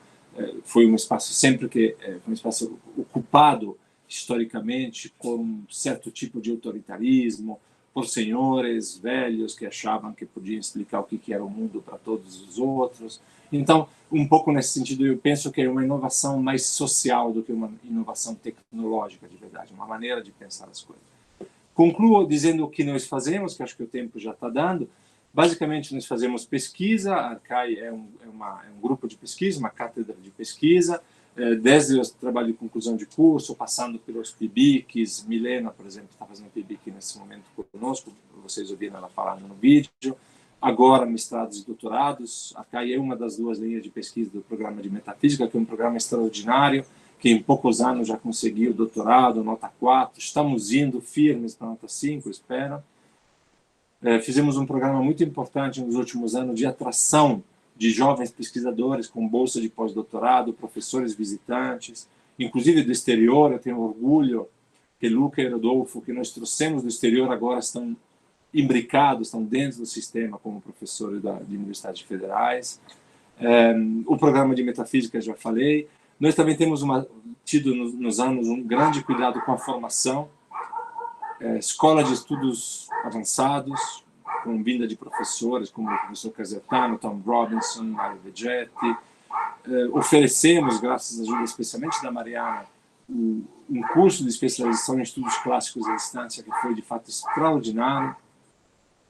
foi um espaço sempre que um espaço ocupado historicamente por um certo tipo de autoritarismo, por senhores velhos que achavam que podiam explicar o que era o mundo para todos os outros. Então, um pouco nesse sentido, eu penso que é uma inovação mais social do que uma inovação tecnológica, de verdade, uma maneira de pensar as coisas. Concluo dizendo o que nós fazemos, que acho que o tempo já está dando. Basicamente, nós fazemos pesquisa. A Arcai é um grupo de pesquisa, uma cátedra de pesquisa, desde o trabalho de conclusão de curso, passando pelos PIBICs. Milena, por exemplo, está fazendo PIBIC nesse momento conosco, vocês ouviram ela falando no vídeo. Agora, mestrados e doutorados. A CAI é uma das duas linhas de pesquisa do programa de metafísica, que é um programa extraordinário, que em poucos anos já conseguiu doutorado, nota 4. Estamos indo firmes para nota 5, espero. Fizemos um programa muito importante nos últimos anos de atração de jovens pesquisadores com bolsa de pós-doutorado, professores visitantes, inclusive do exterior. Eu tenho orgulho que Luca e Rodolfo, que nós trouxemos do exterior, agora estão imbricados, estão dentro do sistema como professores de universidades federais. O programa de metafísica, já falei. Nós também temos tido nos anos um grande cuidado com a formação, escola de estudos avançados, com vinda de professores como o professor Casertano, Tom Robinson, Mário Vegetti. Oferecemos, graças à ajuda especialmente da Mariana, um curso de especialização em estudos clássicos à distância que foi de fato extraordinário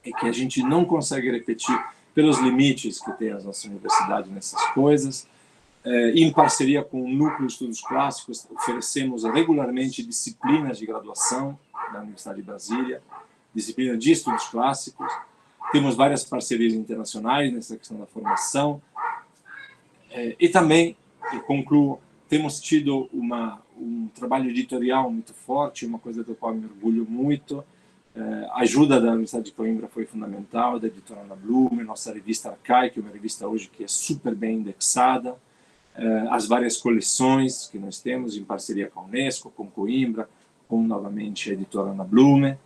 e que a gente não consegue repetir pelos limites que tem a nossa universidade nessas coisas. Em parceria com o Núcleo de Estudos Clássicos, oferecemos regularmente disciplinas de graduação da Universidade de Brasília, disciplina de estudos clássicos. Temos várias parcerias internacionais nessa questão da formação. E também, eu concluo, temos tido um trabalho editorial muito forte, uma coisa do qual me orgulho muito. A ajuda da Universidade de Coimbra foi fundamental, da editora Ana Blume, nossa revista Arcai, que é uma revista hoje que é super bem indexada, as várias coleções que nós temos em parceria com a Unesco, com Coimbra, com novamente a editora Ana Blume,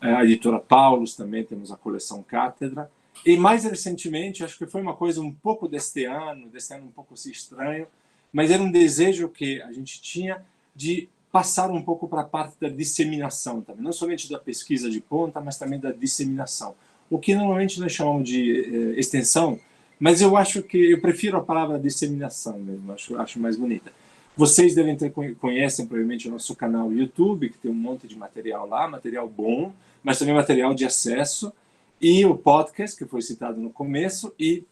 a editora Paulus também temos a coleção Cátedra, e mais recentemente, acho que foi uma coisa um pouco deste ano um pouco assim estranho, mas era um desejo que a gente tinha de passar um pouco para a parte da disseminação também, não somente da pesquisa de ponta, mas também da disseminação. O que normalmente nós chamamos de extensão, mas eu acho que eu prefiro a palavra disseminação mesmo, acho mais bonita. Vocês conhecem provavelmente o nosso canal YouTube, que tem um monte de material lá, material bom, mas também material de acesso, e o podcast, que foi citado no começo, e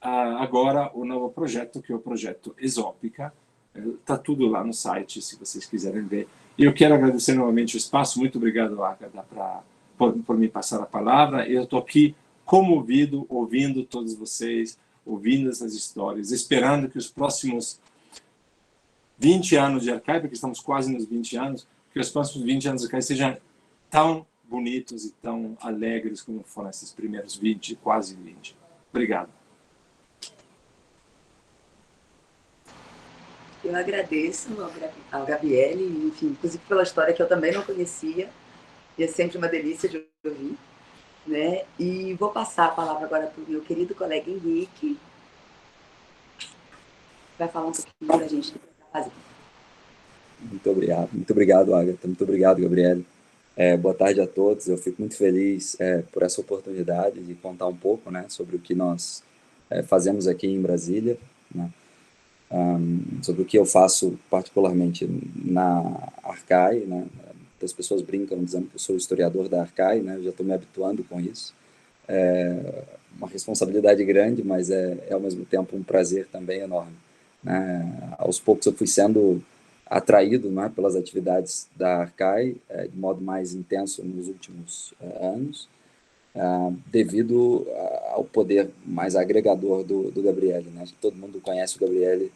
agora o novo projeto, que é o projeto Exópica. Está tudo lá no site, se vocês quiserem ver. E eu quero agradecer novamente o espaço. Muito obrigado, Ágata, por me passar a palavra. Eu estou aqui comovido, ouvindo todos vocês, ouvindo essas histórias, esperando que os próximos 20 anos de Arcai, porque estamos quase nos 20 anos, que os próximos 20 anos de Arcai sejam tão bonitos e tão alegres como foram esses primeiros 20, quase 20. Obrigado. Eu agradeço ao Gabriele, enfim, inclusive pela história que eu também não conhecia, e é sempre uma delícia de ouvir, né? E vou passar a palavra agora para o meu querido colega Henrique, que vai falar um pouquinho para a gente do que está fazendo. Muito obrigado, Ágata, muito obrigado, Gabriele. Boa tarde a todos, eu fico muito feliz por essa oportunidade de contar um pouco, né, sobre o que nós fazemos aqui em Brasília, né? Sobre o que eu faço particularmente na Arcai, né? As pessoas brincam dizendo que eu sou historiador da Arcai, né? Eu já estou me habituando com isso. É uma responsabilidade grande, mas é ao mesmo tempo um prazer também enorme, né? Aos poucos eu fui sendo atraído, né, pelas atividades da Arcai de modo mais intenso nos últimos anos, devido ao poder mais agregador do Gabriele, né? Todo mundo conhece o Gabriele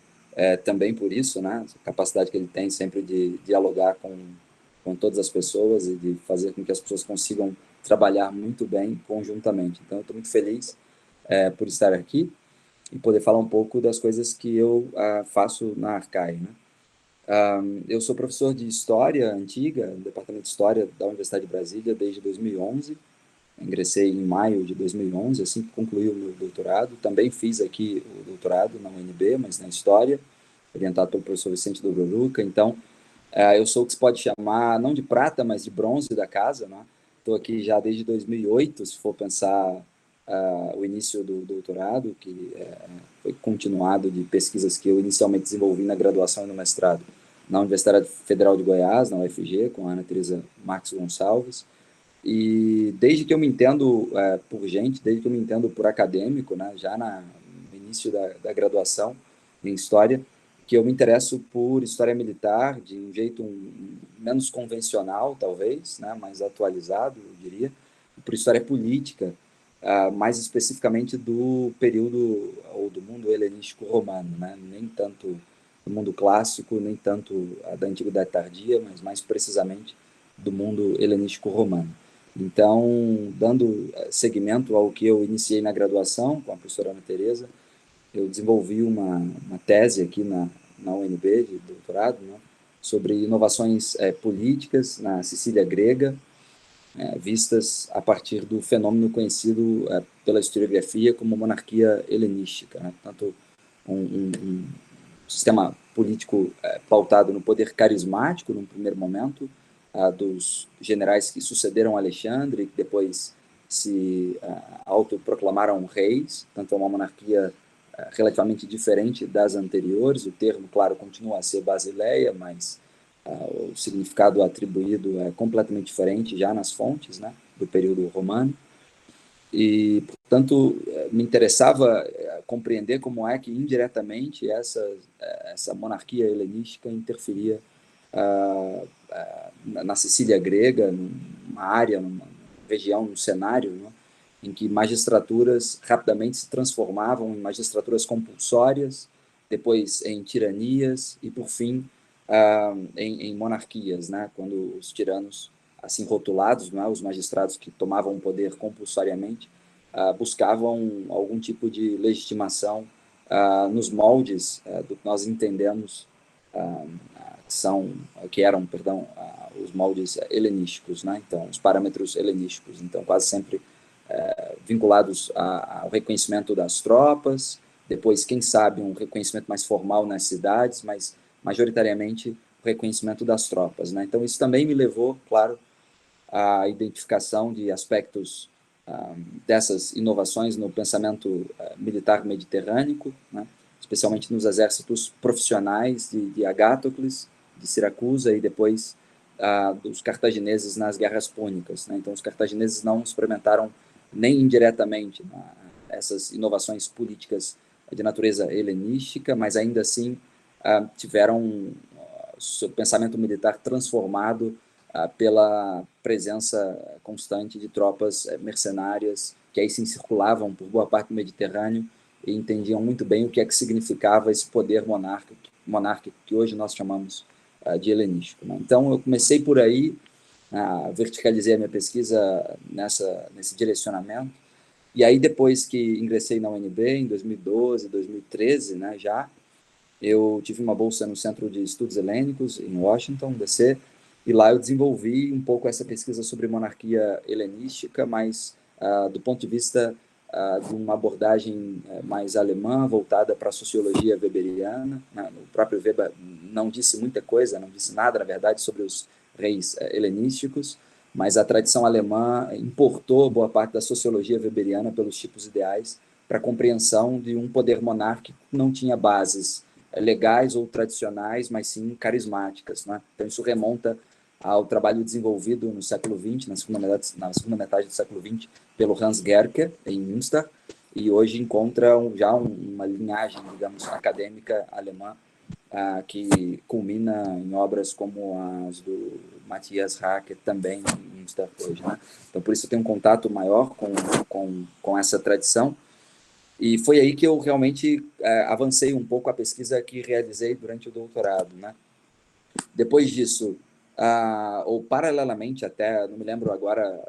também por isso, né? A capacidade que ele tem sempre de dialogar com todas as pessoas e de fazer com que as pessoas consigam trabalhar muito bem conjuntamente. Então, eu estou muito feliz por estar aqui e poder falar um pouco das coisas que eu faço na Arcai, né? Eu sou professor de História Antiga, no Departamento de História da Universidade de Brasília, desde 2011. Ingressei em maio de 2011, assim que concluí o meu doutorado. Também fiz aqui o doutorado na UNB, mas na História, orientado pelo professor Vicente Dobroruca. Então, eu sou o que se pode chamar, não de prata, mas de bronze da casa, né? Estou aqui já desde 2008, se for pensar o início do doutorado, que foi continuado de pesquisas que eu inicialmente desenvolvi na graduação e no mestrado na Universidade Federal de Goiás, na UFG, com a Ana Teresa Marques Gonçalves. E desde que eu me entendo por gente, desde que eu me entendo por acadêmico, né, já no início da graduação em História, que eu me interesso por História Militar, de um jeito menos convencional, talvez, né, mais atualizado, eu diria, por história política, mais especificamente do período, ou do mundo helenístico romano, né? Nem tanto do mundo clássico, nem tanto da Antiguidade Tardia, mas mais precisamente do mundo helenístico romano. Então, dando seguimento ao que eu iniciei na graduação com a professora Ana Teresa, eu desenvolvi uma tese aqui na UNB, de doutorado, né, sobre inovações políticas na Sicília grega, vistas a partir do fenômeno conhecido pela historiografia como monarquia helenística, né? Tanto um sistema político pautado no poder carismático, num primeiro momento, dos generais que sucederam Alexandre, que depois se autoproclamaram reis, tanto é uma monarquia relativamente diferente das anteriores. O termo, claro, continua a ser Basileia, mas o significado atribuído é completamente diferente já nas fontes, né, do período romano. E, portanto, me interessava compreender como é que, indiretamente, essa monarquia helenística interferia na Sicília grega, numa área, numa região, num cenário, né, em que magistraturas rapidamente se transformavam em magistraturas compulsórias, depois em tiranias e, por fim, em monarquias, né, quando os tiranos, assim rotulados, né, os magistrados que tomavam o poder compulsoriamente, buscavam algum tipo de legitimação nos moldes do que nós entendemos que eram os moldes helenísticos, né, então os parâmetros helenísticos, então quase sempre vinculados ao reconhecimento das tropas, depois, quem sabe, um reconhecimento mais formal nas cidades, mas majoritariamente o reconhecimento das tropas, né? Então, isso também me levou, claro, à identificação de aspectos dessas inovações no pensamento militar mediterrâneo, né? Especialmente nos exércitos profissionais de Agáthocles, de Siracusa, e depois dos cartagineses nas guerras púnicas, né? Então, os cartagineses não experimentaram nem indiretamente essas inovações políticas de natureza helenística, mas ainda assim tiveram seu pensamento militar transformado pela presença constante de tropas mercenárias que aí sim circulavam por boa parte do Mediterrâneo e entendiam muito bem o que é que significava esse poder monárquico que hoje nós chamamos de helenístico, né? Então, eu comecei por aí, verticalizei a minha pesquisa nesse direcionamento, e aí depois que ingressei na UNB, em 2012, 2013, né, eu tive uma bolsa no Centro de Estudos Helênicos, em Washington, DC, e lá eu desenvolvi um pouco essa pesquisa sobre monarquia helenística, mas do ponto de vista de uma abordagem mais alemã, voltada para a sociologia weberiana, né? O próprio Weber não disse muita coisa, não disse nada, na verdade, sobre os reis helenísticos, mas a tradição alemã importou boa parte da sociologia weberiana pelos tipos ideais para a compreensão de um poder monárquico que não tinha bases legais ou tradicionais, mas sim carismáticas, né? Então, isso remonta ao trabalho desenvolvido no século XX, na segunda metade do século XX, pelo Hans Gerke, em Münster, e hoje encontra já uma linhagem, digamos, acadêmica alemã, que culmina em obras como as do Matthias Hack, também em Münster hoje, né? Então, por isso eu tenho um contato maior com essa tradição, e foi aí que eu realmente avancei um pouco a pesquisa que realizei durante o doutorado, né? Depois disso, ou paralelamente até, não me lembro agora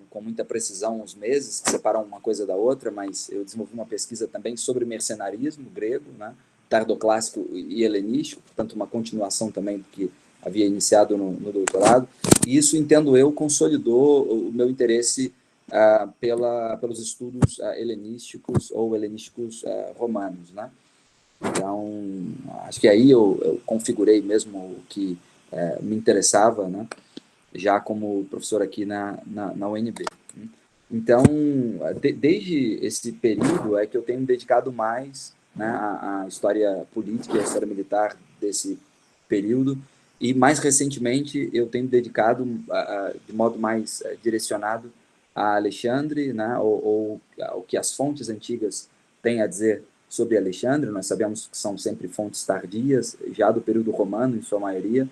com muita precisão os meses que separam uma coisa da outra, mas eu desenvolvi uma pesquisa também sobre mercenarismo grego, né, tardoclássico e helenístico, portanto uma continuação também do que havia iniciado no doutorado, e isso, entendo eu, consolidou o meu interesse pelos estudos helenísticos ou helenísticos romanos, né? Então, acho que aí eu configurei mesmo o que me interessava, né, já como professor aqui na UNB. Então, desde esse período é que eu tenho me dedicado mais, né, à história política e à história militar desse período, e mais recentemente eu tenho me dedicado de modo mais direcionado a Alexandre, né, ou ao que as fontes antigas têm a dizer sobre Alexandre. Nós sabemos que são sempre fontes tardias, já do período romano, em sua maioria,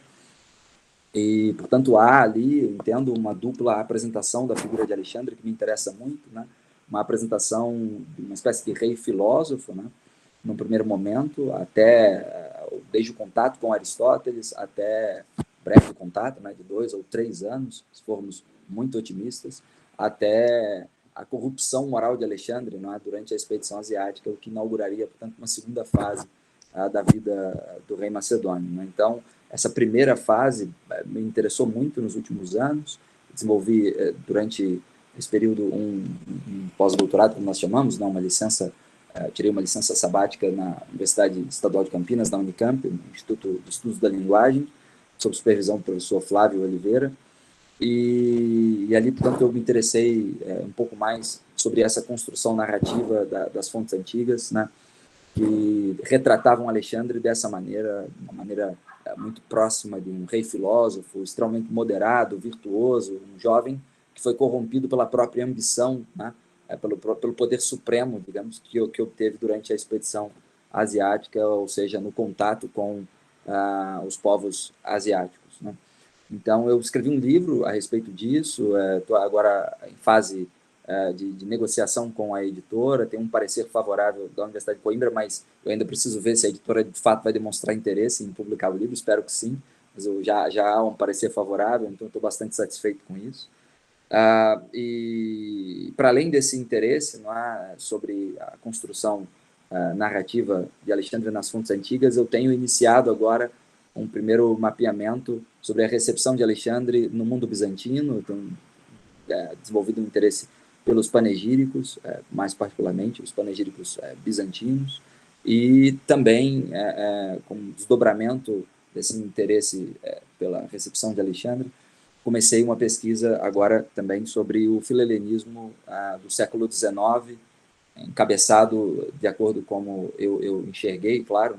E, portanto, há ali, eu entendo, uma dupla apresentação da figura de Alexandre, que me interessa muito, né? Uma apresentação de uma espécie de rei filósofo, né? No primeiro momento, até desde o contato com Aristóteles, até breve contato, né, de 2 ou 3 anos, se formos muito otimistas, até a corrupção moral de Alexandre, né, durante a expedição asiática, o que inauguraria, portanto, uma segunda fase da vida do rei macedônio, né? Então, essa primeira fase me interessou muito nos últimos anos, desenvolvi durante esse período um pós-doutorado, como nós chamamos, né, uma licença. Tirei uma licença sabática na Universidade Estadual de Campinas, na Unicamp, no Instituto de Estudos da Linguagem, sob supervisão do professor Flávio Oliveira, e ali, portanto, eu me interessei um pouco mais sobre essa construção narrativa das fontes antigas, né, que retratavam Alexandre dessa maneira, uma maneira muito próxima de um rei filósofo, extremamente moderado, virtuoso, um jovem que foi corrompido pela própria ambição, né, pelo poder supremo, digamos, que obteve durante a expedição asiática, ou seja, no contato com os povos asiáticos, né? Então, eu escrevi um livro a respeito disso, estou agora em fase de negociação com a editora, tem um parecer favorável da Universidade de Coimbra, mas eu ainda preciso ver se a editora, de fato, vai demonstrar interesse em publicar o livro, espero que sim, mas já há um parecer favorável, então estou bastante satisfeito com isso. E para além desse interesse, não é, sobre a construção narrativa de Alexandre nas fontes antigas, eu tenho iniciado agora um primeiro mapeamento sobre a recepção de Alexandre no mundo bizantino. Eu tenho desenvolvido um interesse pelos panegíricos, mais particularmente os panegíricos bizantinos, e também com desdobramento desse interesse pela recepção de Alexandre, comecei uma pesquisa agora também sobre o filhelenismo do século XIX, encabeçado de acordo com como eu enxerguei, claro,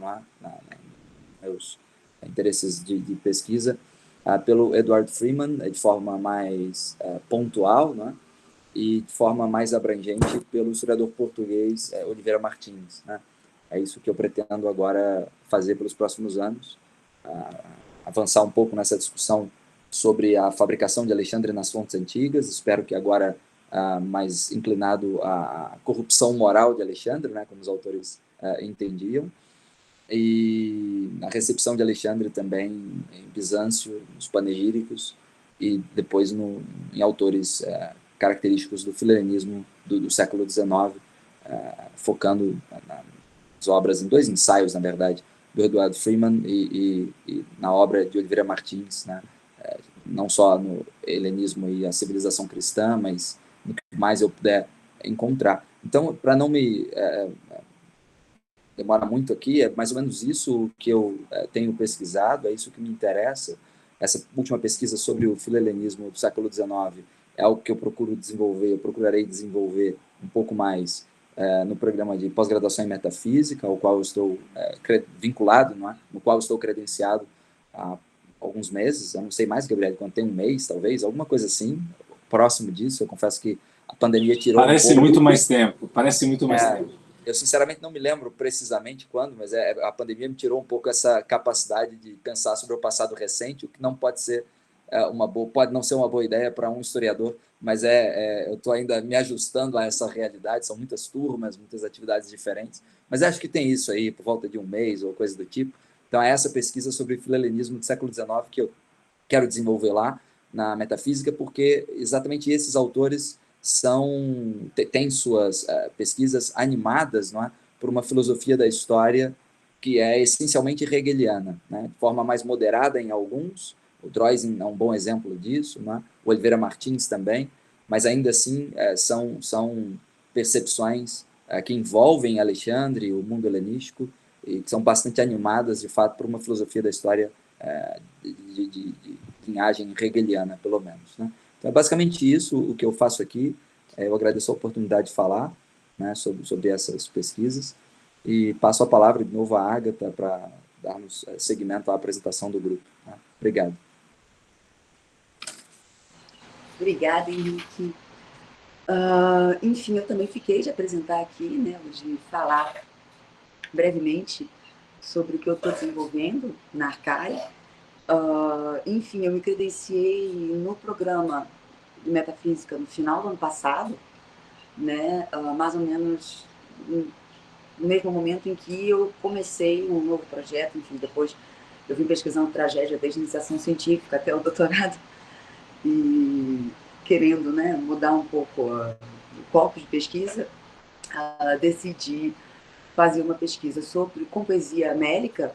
meus interesses de pesquisa, pelo Edward Freeman, de forma mais pontual, né, e de forma mais abrangente pelo historiador português Oliveira Martins, né. É isso que eu pretendo agora fazer pelos próximos anos, avançar um pouco nessa discussão sobre a fabricação de Alexandre nas fontes antigas. Espero que agora mais inclinado à corrupção moral de Alexandre, né, como os autores entendiam, e a recepção de Alexandre também em Bizâncio, nos panegíricos, e depois em autores característicos do filhelenismo do século XIX, focando nas obras, em 2 ensaios, na verdade, do Edward Freeman e na obra de Oliveira Martins, né, não só no helenismo e a civilização cristã, mas no que mais eu puder encontrar. Então, para não me demorar muito aqui, é mais ou menos isso que eu tenho pesquisado, é isso que me interessa. Essa última pesquisa sobre o filhelenismo do século XIX é algo que eu procurarei desenvolver um pouco mais no programa de pós-graduação em metafísica, ao qual eu estou vinculado, não é? No qual eu estou credenciado há alguns meses, eu não sei mais, Gabriel, quando tem um mês, talvez, alguma coisa assim, próximo disso. Eu confesso que a pandemia tirou Parece muito mais tempo, parece muito mais tempo. Eu, sinceramente, não me lembro precisamente quando, mas a pandemia me tirou um pouco essa capacidade de pensar sobre o passado recente, o que não pode ser pode não ser uma boa ideia para um historiador, mas eu estou ainda me ajustando a essa realidade. São muitas turmas, muitas atividades diferentes, mas acho que tem isso aí por volta de um mês ou coisa do tipo. Então, é essa pesquisa sobre o filhelenismo do século XIX que eu quero desenvolver lá na metafísica, porque exatamente esses autores têm suas pesquisas animadas, não é, por uma filosofia da história que é essencialmente hegeliana, né, de forma mais moderada em alguns. O Droysen é um bom exemplo disso, não é? O Oliveira Martins também, mas ainda assim são percepções que envolvem Alexandre e o mundo helenístico, e que são bastante animadas, de fato, por uma filosofia da história de linhagem hegeliana, pelo menos, né? Então, é basicamente isso o que eu faço aqui. Eu agradeço a oportunidade de falar, né, sobre essas pesquisas, e passo a palavra de novo à Ágata para darmos seguimento à apresentação do grupo, né? Obrigado. Obrigada, Henrique. Enfim, eu também fiquei de apresentar aqui, né, de falar brevemente sobre o que eu estou desenvolvendo na Arcai. Enfim, eu me credenciei no programa de metafísica no final do ano passado, né? Mais ou menos no mesmo momento em que eu comecei um novo projeto. Enfim, depois eu vim pesquisando tragédia desde a iniciação científica até o doutorado e querendo, né, mudar um pouco o foco de pesquisa, decidi fazer uma pesquisa sobre com poesia amélica,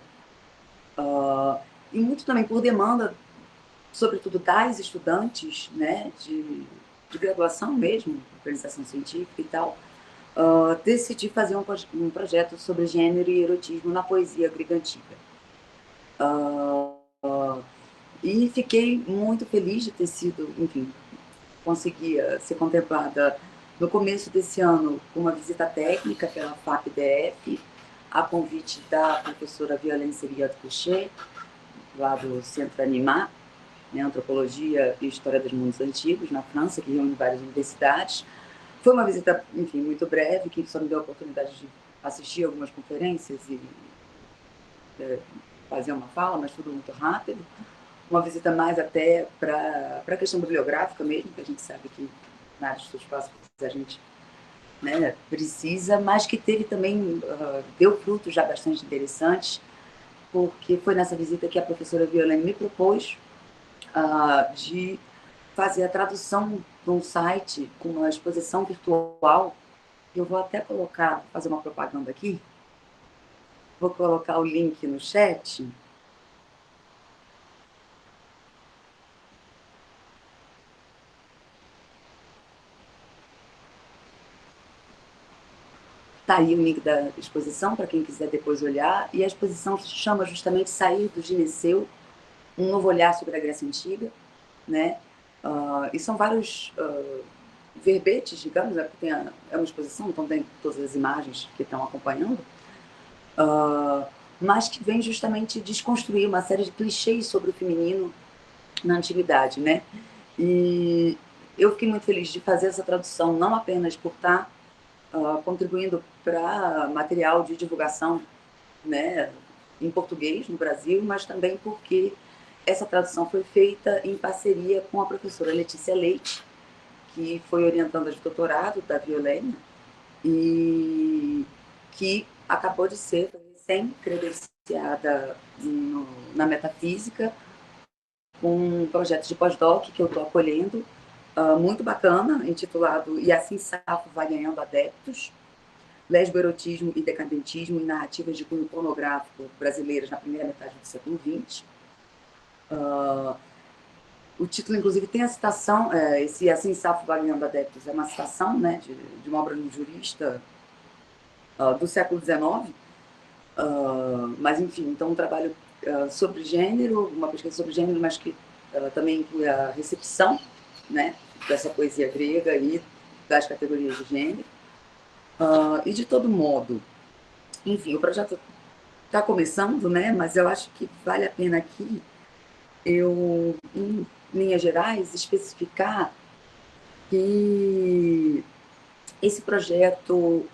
e muito também por demanda, sobretudo das estudantes, né, de graduação mesmo, organização científica e tal. Decidi fazer um projeto sobre gênero e erotismo na poesia grega antiga. E fiquei muito feliz de ter sido, enfim, conseguia ser contemplada no começo desse ano com uma visita técnica pela FAP-DF, a convite da professora Violaine Seriat-Couchet, lá do Centro Animat, né, Antropologia e História dos Mundos Antigos, na França, que reúne várias universidades. Foi uma visita, enfim, muito breve, que só me deu a oportunidade de assistir algumas conferências e fazer uma fala, mas tudo muito rápido. Uma visita mais até para a questão bibliográfica mesmo, que a gente sabe que na área de estudos clássicos a gente, né, precisa, mas que teve também, deu frutos já bastante interessantes, porque foi nessa visita que a professora Violaine me propôs de fazer a tradução de um site com uma exposição virtual. Eu vou até colocar, fazer uma propaganda aqui, vou colocar o link no chat. Está aí o link da exposição, para quem quiser depois olhar, e a exposição se chama justamente Sair do Gineceu, um novo olhar sobre a Grécia Antiga, né? E são vários verbetes, digamos, porque é uma exposição, então tem todas as imagens que estão acompanhando, mas que vem justamente desconstruir uma série de clichês sobre o feminino na antiguidade, né? E eu fiquei muito feliz de fazer essa tradução, não apenas por estar contribuindo para material de divulgação, né, em português no Brasil, mas também porque essa tradução foi feita em parceria com a professora Letícia Leite, que foi orientanda de doutorado da Violaine e que acabou de ser recém-credenciada na metafísica, com um projeto de pós-doc que eu estou acolhendo, muito bacana, intitulado E Assim Safo Vai Ganhando Adeptos, Lesboerotismo e Decadentismo em Narrativas de Cunho Pornográfico Brasileiras na Primeira Metade do Século XX. O título, inclusive, tem a citação, esse Assim Safo Vai Ganhando Adeptos, é uma citação, né, de uma obra de um jurista do século XIX, mas, enfim, então um trabalho sobre gênero, uma pesquisa sobre gênero, mas que também inclui a recepção, né, dessa poesia grega e das categorias de gênero. E, de todo modo, enfim, o projeto está começando, né, mas eu acho que vale a pena aqui eu, em linhas gerais, especificar que esse projeto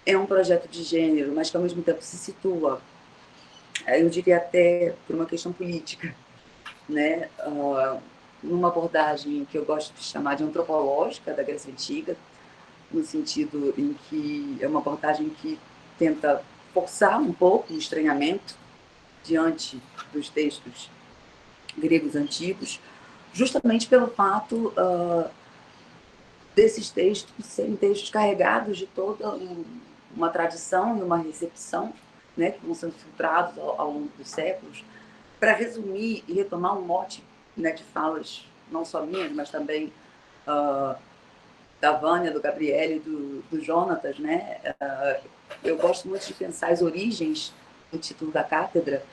é um projeto de gênero, mas que, ao mesmo tempo, se situa, eu diria até por uma questão política, né, numa abordagem que eu gosto de chamar de antropológica da Grécia Antiga, no sentido em que é uma abordagem que tenta forçar um pouco o estranhamento diante dos textos gregos antigos, justamente pelo fato desses textos serem textos carregados de toda uma tradição e uma recepção, né, que vão sendo filtrados ao longo dos séculos, para resumir e retomar um mote, né, de falas, não só minhas, mas também da Vânia, do Gabriele e do Jonatas, né? Eu gosto muito de pensar as origens do título da cátedra,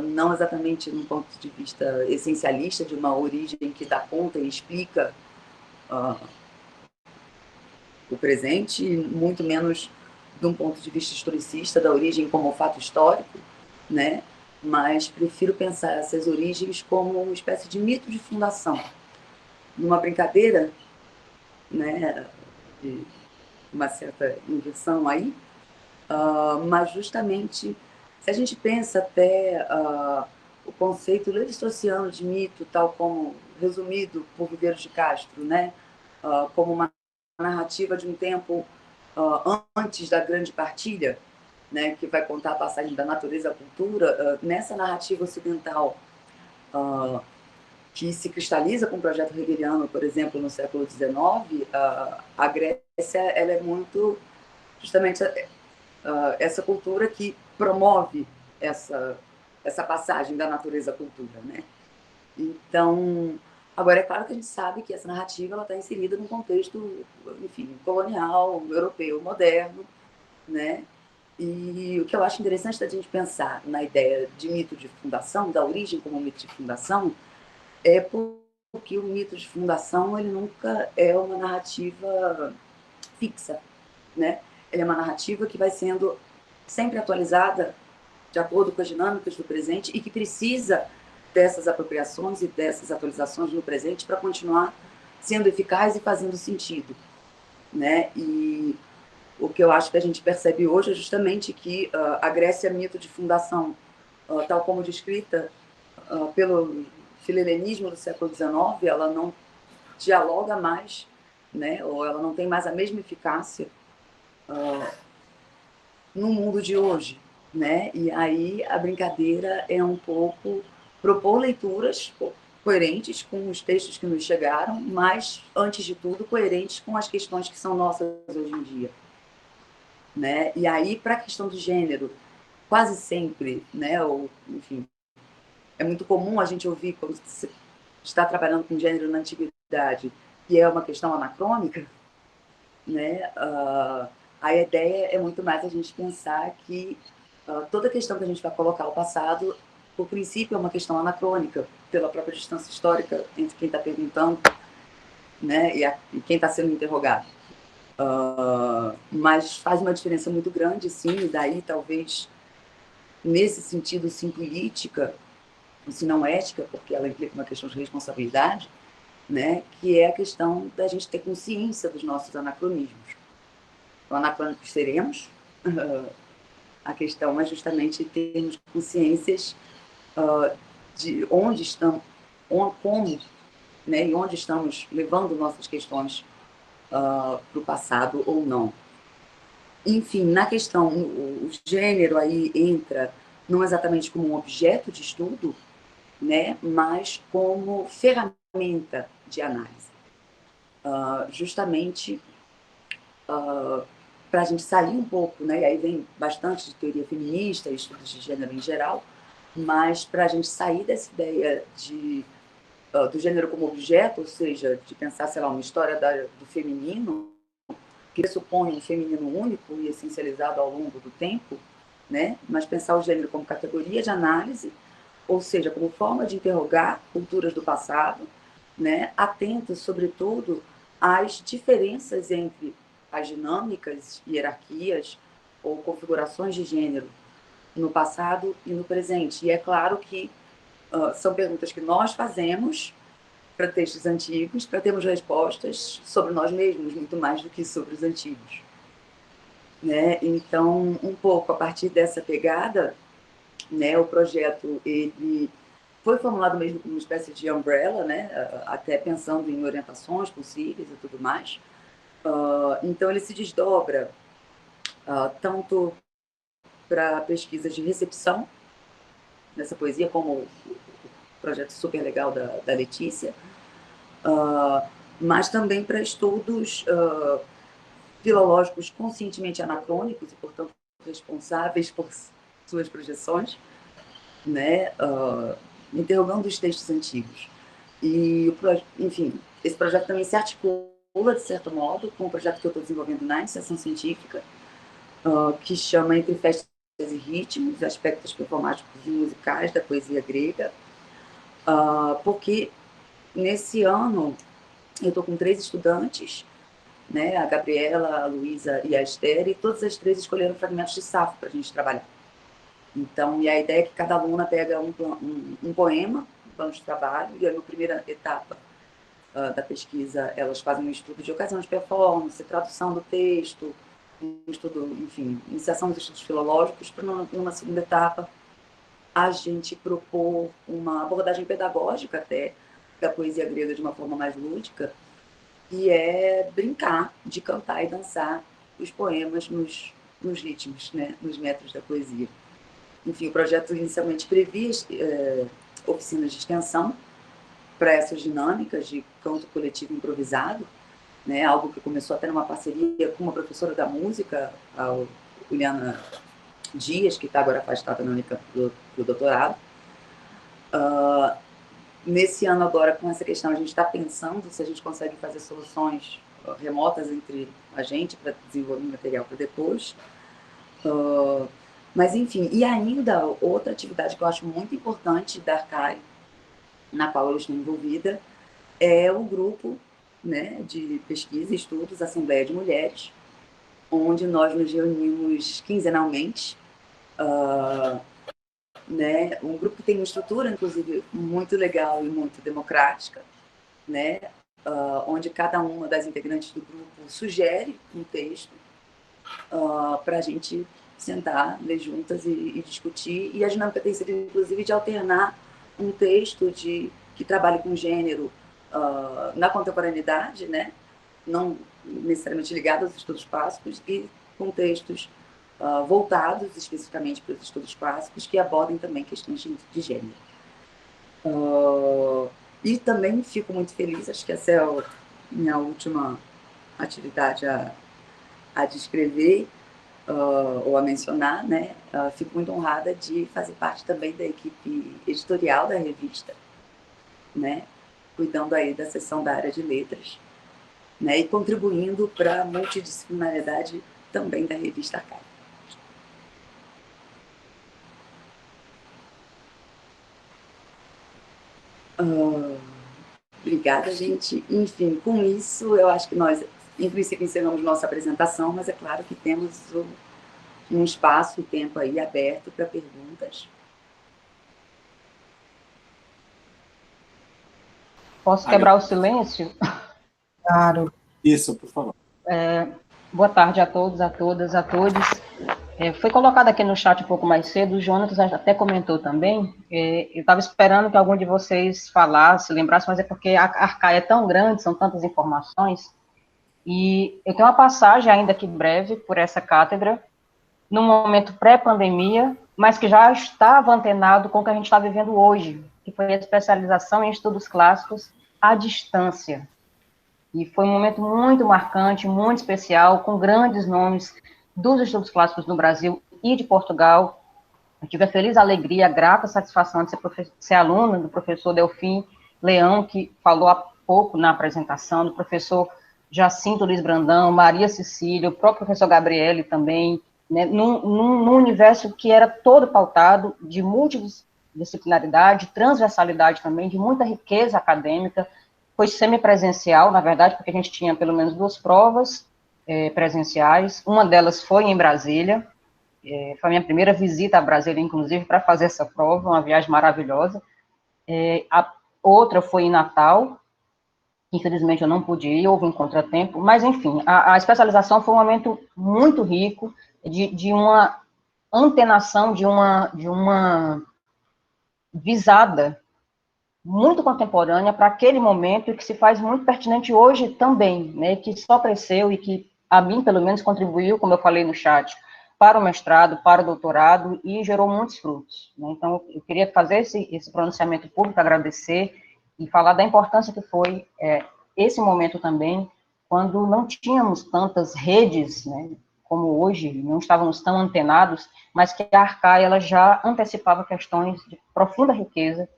não exatamente num ponto de vista essencialista, de uma origem que dá conta e explica o presente, muito menos de um ponto de vista historicista, da origem como fato histórico, né? Mas prefiro pensar essas origens como uma espécie de mito de fundação, numa brincadeira, né, de uma certa inversão aí, mas justamente, se a gente pensa até o conceito levi-straussiano de mito, tal como resumido por Viveiros de Castro, né? Como uma narrativa de um tempo antes da grande partilha, né? Que vai contar a passagem da natureza à cultura. Nessa narrativa ocidental, que se cristaliza com o projeto hegeliano, por exemplo, no século XIX, a Grécia ela é muito justamente essa cultura que promove essa passagem da natureza à cultura, né? Então, agora é claro que a gente sabe que essa narrativa está inserida num contexto, enfim, colonial, europeu, moderno, né? E o que eu acho interessante da gente pensar na ideia de mito de fundação, da origem como mito de fundação, é porque o mito de fundação ele nunca é uma narrativa fixa, né? Ele é uma narrativa que vai sendo sempre atualizada de acordo com as dinâmicas do presente e que precisa dessas apropriações e dessas atualizações no presente para continuar sendo eficaz e fazendo sentido, né? E o que eu acho que a gente percebe hoje é justamente que a Grécia é mito de fundação, tal como descrita pelo filhelenismo do século XIX, ela não dialoga mais, né? Ou ela não tem mais a mesma eficácia no mundo de hoje, né? E aí a brincadeira é um pouco propor leituras coerentes com os textos que nos chegaram, mas, antes de tudo, coerentes com as questões que são nossas hoje em dia, né? E aí, para a questão do gênero, quase sempre, né? Ou, enfim, é muito comum a gente ouvir quando você está trabalhando com gênero na antiguidade, que é uma questão anacrônica, né? A ideia é muito mais a gente pensar que toda questão que a gente vai colocar ao passado, por princípio, é uma questão anacrônica, pela própria distância histórica entre quem está perguntando, né, e quem está sendo interrogado. Mas faz uma diferença muito grande, sim, e daí talvez, nesse sentido, sim, política, se não ética, porque ela implica uma questão de responsabilidade, né, que é a questão da gente ter consciência dos nossos anacronismos. Anacrônicos seremos, a questão é justamente termos consciências de onde estamos, como, né, e onde estamos levando nossas questões para o passado ou não. Enfim, na questão, o gênero aí entra não exatamente como um objeto de estudo, né, mas como ferramenta de análise. Justamente para a gente sair um pouco, né, e aí vem bastante de teoria feminista, estudos de gênero em geral, mas para a gente sair dessa ideia do gênero como objeto, ou seja, de pensar, sei lá, uma história do feminino, que pressupõe um feminino único e essencializado ao longo do tempo, né, mas pensar o gênero como categoria de análise, ou seja, como forma de interrogar culturas do passado, né, atentos, sobretudo, às diferenças entre as dinâmicas, hierarquias ou configurações de gênero no passado e no presente. E é claro que são perguntas que nós fazemos para textos antigos, para termos respostas sobre nós mesmos, muito mais do que sobre os antigos, né? Então, um pouco a partir dessa pegada, né, o projeto ele foi formulado mesmo como uma espécie de umbrella, né, até pensando em orientações possíveis e tudo mais. Então, ele se desdobra tanto para pesquisas de recepção dessa poesia, como o projeto super legal da Letícia, mas também para estudos filológicos conscientemente anacrônicos e, portanto, responsáveis por suas projeções, né, interrogando os textos antigos. E, enfim, esse projeto também se articula, de certo modo, com um projeto que eu estou desenvolvendo na iniciação científica, que chama Entre Festas e Ritmos, aspectos performáticos e musicais da poesia grega, porque nesse ano eu estou com 3 estudantes, né, a Gabriela, a Luísa e a Esther, e todas as 3 escolheram fragmentos de Safo para a gente trabalhar. Então, e a ideia é que cada aluna pega um poema, um plano de trabalho, e aí na primeira etapa da pesquisa elas fazem um estudo de ocasião de performance, tradução do texto, um estudo, enfim, iniciação dos estudos filológicos, para numa segunda etapa a gente propor uma abordagem pedagógica até da poesia grega de uma forma mais lúdica, e é brincar de cantar e dançar os poemas nos ritmos, né, nos metros da poesia. Enfim, o projeto inicialmente previa oficinas de extensão para essas dinâmicas de canto coletivo improvisado, né, algo que começou até numa parceria com uma professora da música, a Juliana Dias, que está agora afastada na Unicamp do doutorado. Nesse ano agora, com essa questão, a gente está pensando se a gente consegue fazer soluções remotas entre a gente para desenvolver material para depois. Mas, enfim, e ainda outra atividade que eu acho muito importante da Arcai, na qual eu estou envolvida, é o grupo, né, de pesquisa e estudos Assembleia de Mulheres, onde nós nos reunimos quinzenalmente, né, um grupo que tem uma estrutura, inclusive, muito legal e muito democrática, né, onde cada uma das integrantes do grupo sugere um texto para a gente sentar, ler juntas e discutir, e a dinâmica tem sido, inclusive, de alternar um texto que trabalhe com gênero na contemporaneidade, né, não necessariamente ligado aos estudos clássicos, e com textos voltados especificamente para os estudos clássicos, que abordem também questões de gênero. E também fico muito feliz, acho que essa é a minha última atividade a descrever ou a mencionar, né? Fico muito honrada de fazer parte também da equipe editorial da revista, né? Cuidando aí da seção da área de letras, né? E contribuindo para a multidisciplinaridade também da revista Arcai. Obrigada, gente. Enfim, com isso, eu acho que nós, em princípio, encerramos nossa apresentação, mas é claro que temos um espaço e tempo aí aberto para perguntas. Posso quebrar o silêncio? Claro. Isso, por favor. Boa tarde a todos, a todas, a todos. Foi colocado aqui no chat um pouco mais cedo, o Jonas até comentou também, eu estava esperando que algum de vocês falasse, lembrasse, mas é porque a Arcai é tão grande, são tantas informações, e eu tenho uma passagem ainda aqui breve por essa cátedra, num momento pré-pandemia, mas que já estava antenado com o que a gente está vivendo hoje, que foi a especialização em estudos clássicos à distância. E foi um momento muito marcante, muito especial, com grandes nomes dos estudos clássicos no Brasil e de Portugal. Eu tive a feliz alegria, a grata satisfação de ser aluna do professor Delfim Leão, que falou há pouco na apresentação, do professor Jacinto Luiz Brandão, Maria Cecília, o próprio professor Gabriele também, né, num universo que era todo pautado de multidisciplinaridade, transversalidade também, de muita riqueza acadêmica. Foi semipresencial, na verdade, porque a gente tinha pelo menos 2 provas presenciais, uma delas foi em Brasília, foi a minha primeira visita a Brasília, inclusive, para fazer essa prova, uma viagem maravilhosa. A outra foi em Natal, infelizmente eu não pude ir, houve um contratempo, mas, enfim, a especialização foi um momento muito rico, de uma antenação, de uma visada muito contemporânea para aquele momento e que se faz muito pertinente hoje também, né, que só cresceu e que, a mim, pelo menos, contribuiu, como eu falei no chat, para o mestrado, para o doutorado e gerou muitos frutos, né? Então, eu queria fazer esse pronunciamento público, agradecer e falar da importância que foi esse momento também, quando não tínhamos tantas redes, né, como hoje, não estávamos tão antenados, mas que a Arcai, ela já antecipava questões de profunda riqueza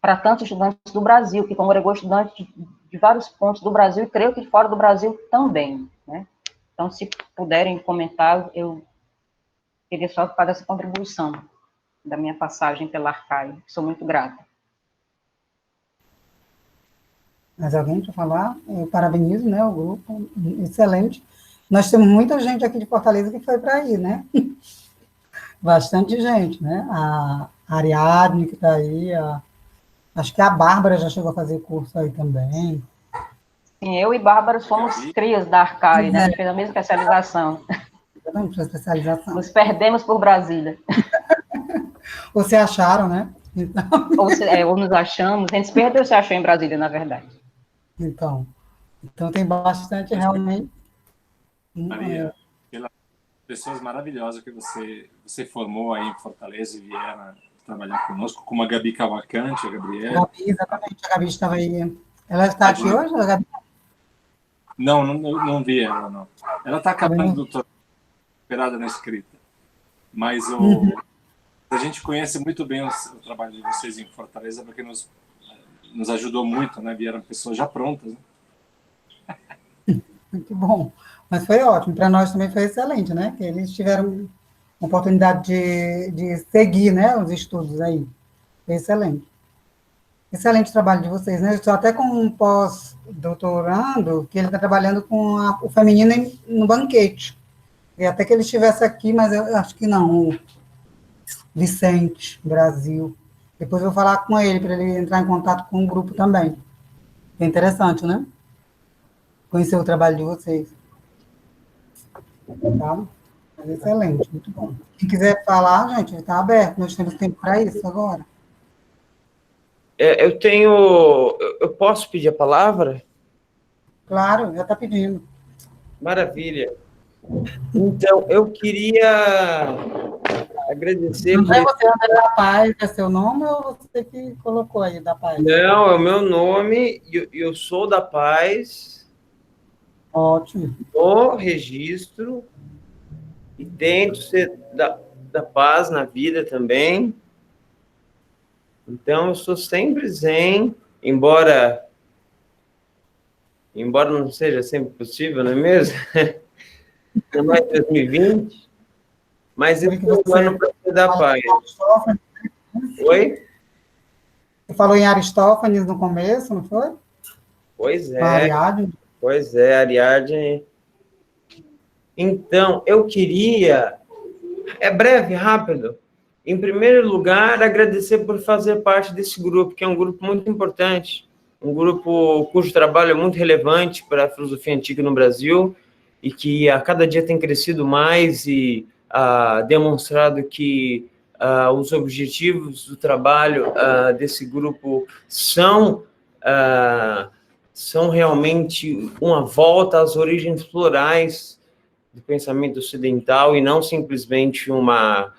para tantos estudantes do Brasil, que congregou estudantes de vários pontos do Brasil, e creio que fora do Brasil também, né? Então, se puderem comentar, eu queria só fazer essa contribuição da minha passagem pela Arcai. Sou muito grata. Mais alguém para falar? Eu parabenizo, né, o grupo, excelente. Nós temos muita gente aqui de Fortaleza que foi para aí, né? Bastante gente, né? A Ariadne, que está aí, acho que a Bárbara já chegou a fazer curso aí também. Sim, eu e Bárbara somos crias da Arcai, né? A gente fez a mesma especialização. Especialização. Nos perdemos por Brasília. Ou se acharam, né? Então, Ou nos achamos, a gente se perdeu, se achou em Brasília, na verdade. então tem bastante realmente. Maria, pelas pessoas maravilhosas que você formou aí em Fortaleza e vieram trabalhar conosco, como a Gabi Cavalcante, a Gabriela. Gabi, exatamente, a Gabi estava aí. Ela está aqui hoje, a Gabi? Não vi ela, não. Ela está acabando do doutorado, esperada na escrita. Mas a gente conhece muito bem o trabalho de vocês em Fortaleza, porque nos ajudou muito, né? Vieram pessoas já prontas. Né? Muito bom. Mas foi ótimo. Para nós também foi excelente, né? Que eles tiveram a oportunidade de seguir, né, os estudos aí. Foi excelente. Excelente trabalho de vocês, né? Eu estou até com um pós-doutorando, que ele está trabalhando com o feminino no banquete. E até que ele estivesse aqui, mas eu acho que não. O Vicente, Brasil. Depois eu vou falar com ele, para ele entrar em contato com o grupo também. É interessante, né? Conhecer o trabalho de vocês. Tá? Mas excelente, muito bom. Quem quiser falar, gente, está aberto. Nós temos tempo para isso agora. Eu posso pedir a palavra? Claro, já está pedindo. Maravilha. Então, eu queria agradecer... André, você é André da Paz, é seu nome ou você que colocou aí da Paz? Não, é o meu nome, eu sou da Paz. Ótimo. No registro, e tento ser da paz na vida também. Então, eu sou sempre zen, embora não seja sempre possível, não é mesmo? Não mais 2020, mas eu estou um ano para ser da paz. Oi? Você falou em Aristófanes no começo, não foi? Pois é. Ariadne. Pois é, Ariadne. Então, eu queria... É breve, rápido. Em primeiro lugar, agradecer por fazer parte desse grupo, que é um grupo muito importante, um grupo cujo trabalho é muito relevante para a filosofia antiga no Brasil e que a cada dia tem crescido mais e demonstrado que os objetivos do trabalho desse grupo são realmente uma volta às origens plurais do pensamento ocidental e não simplesmente uma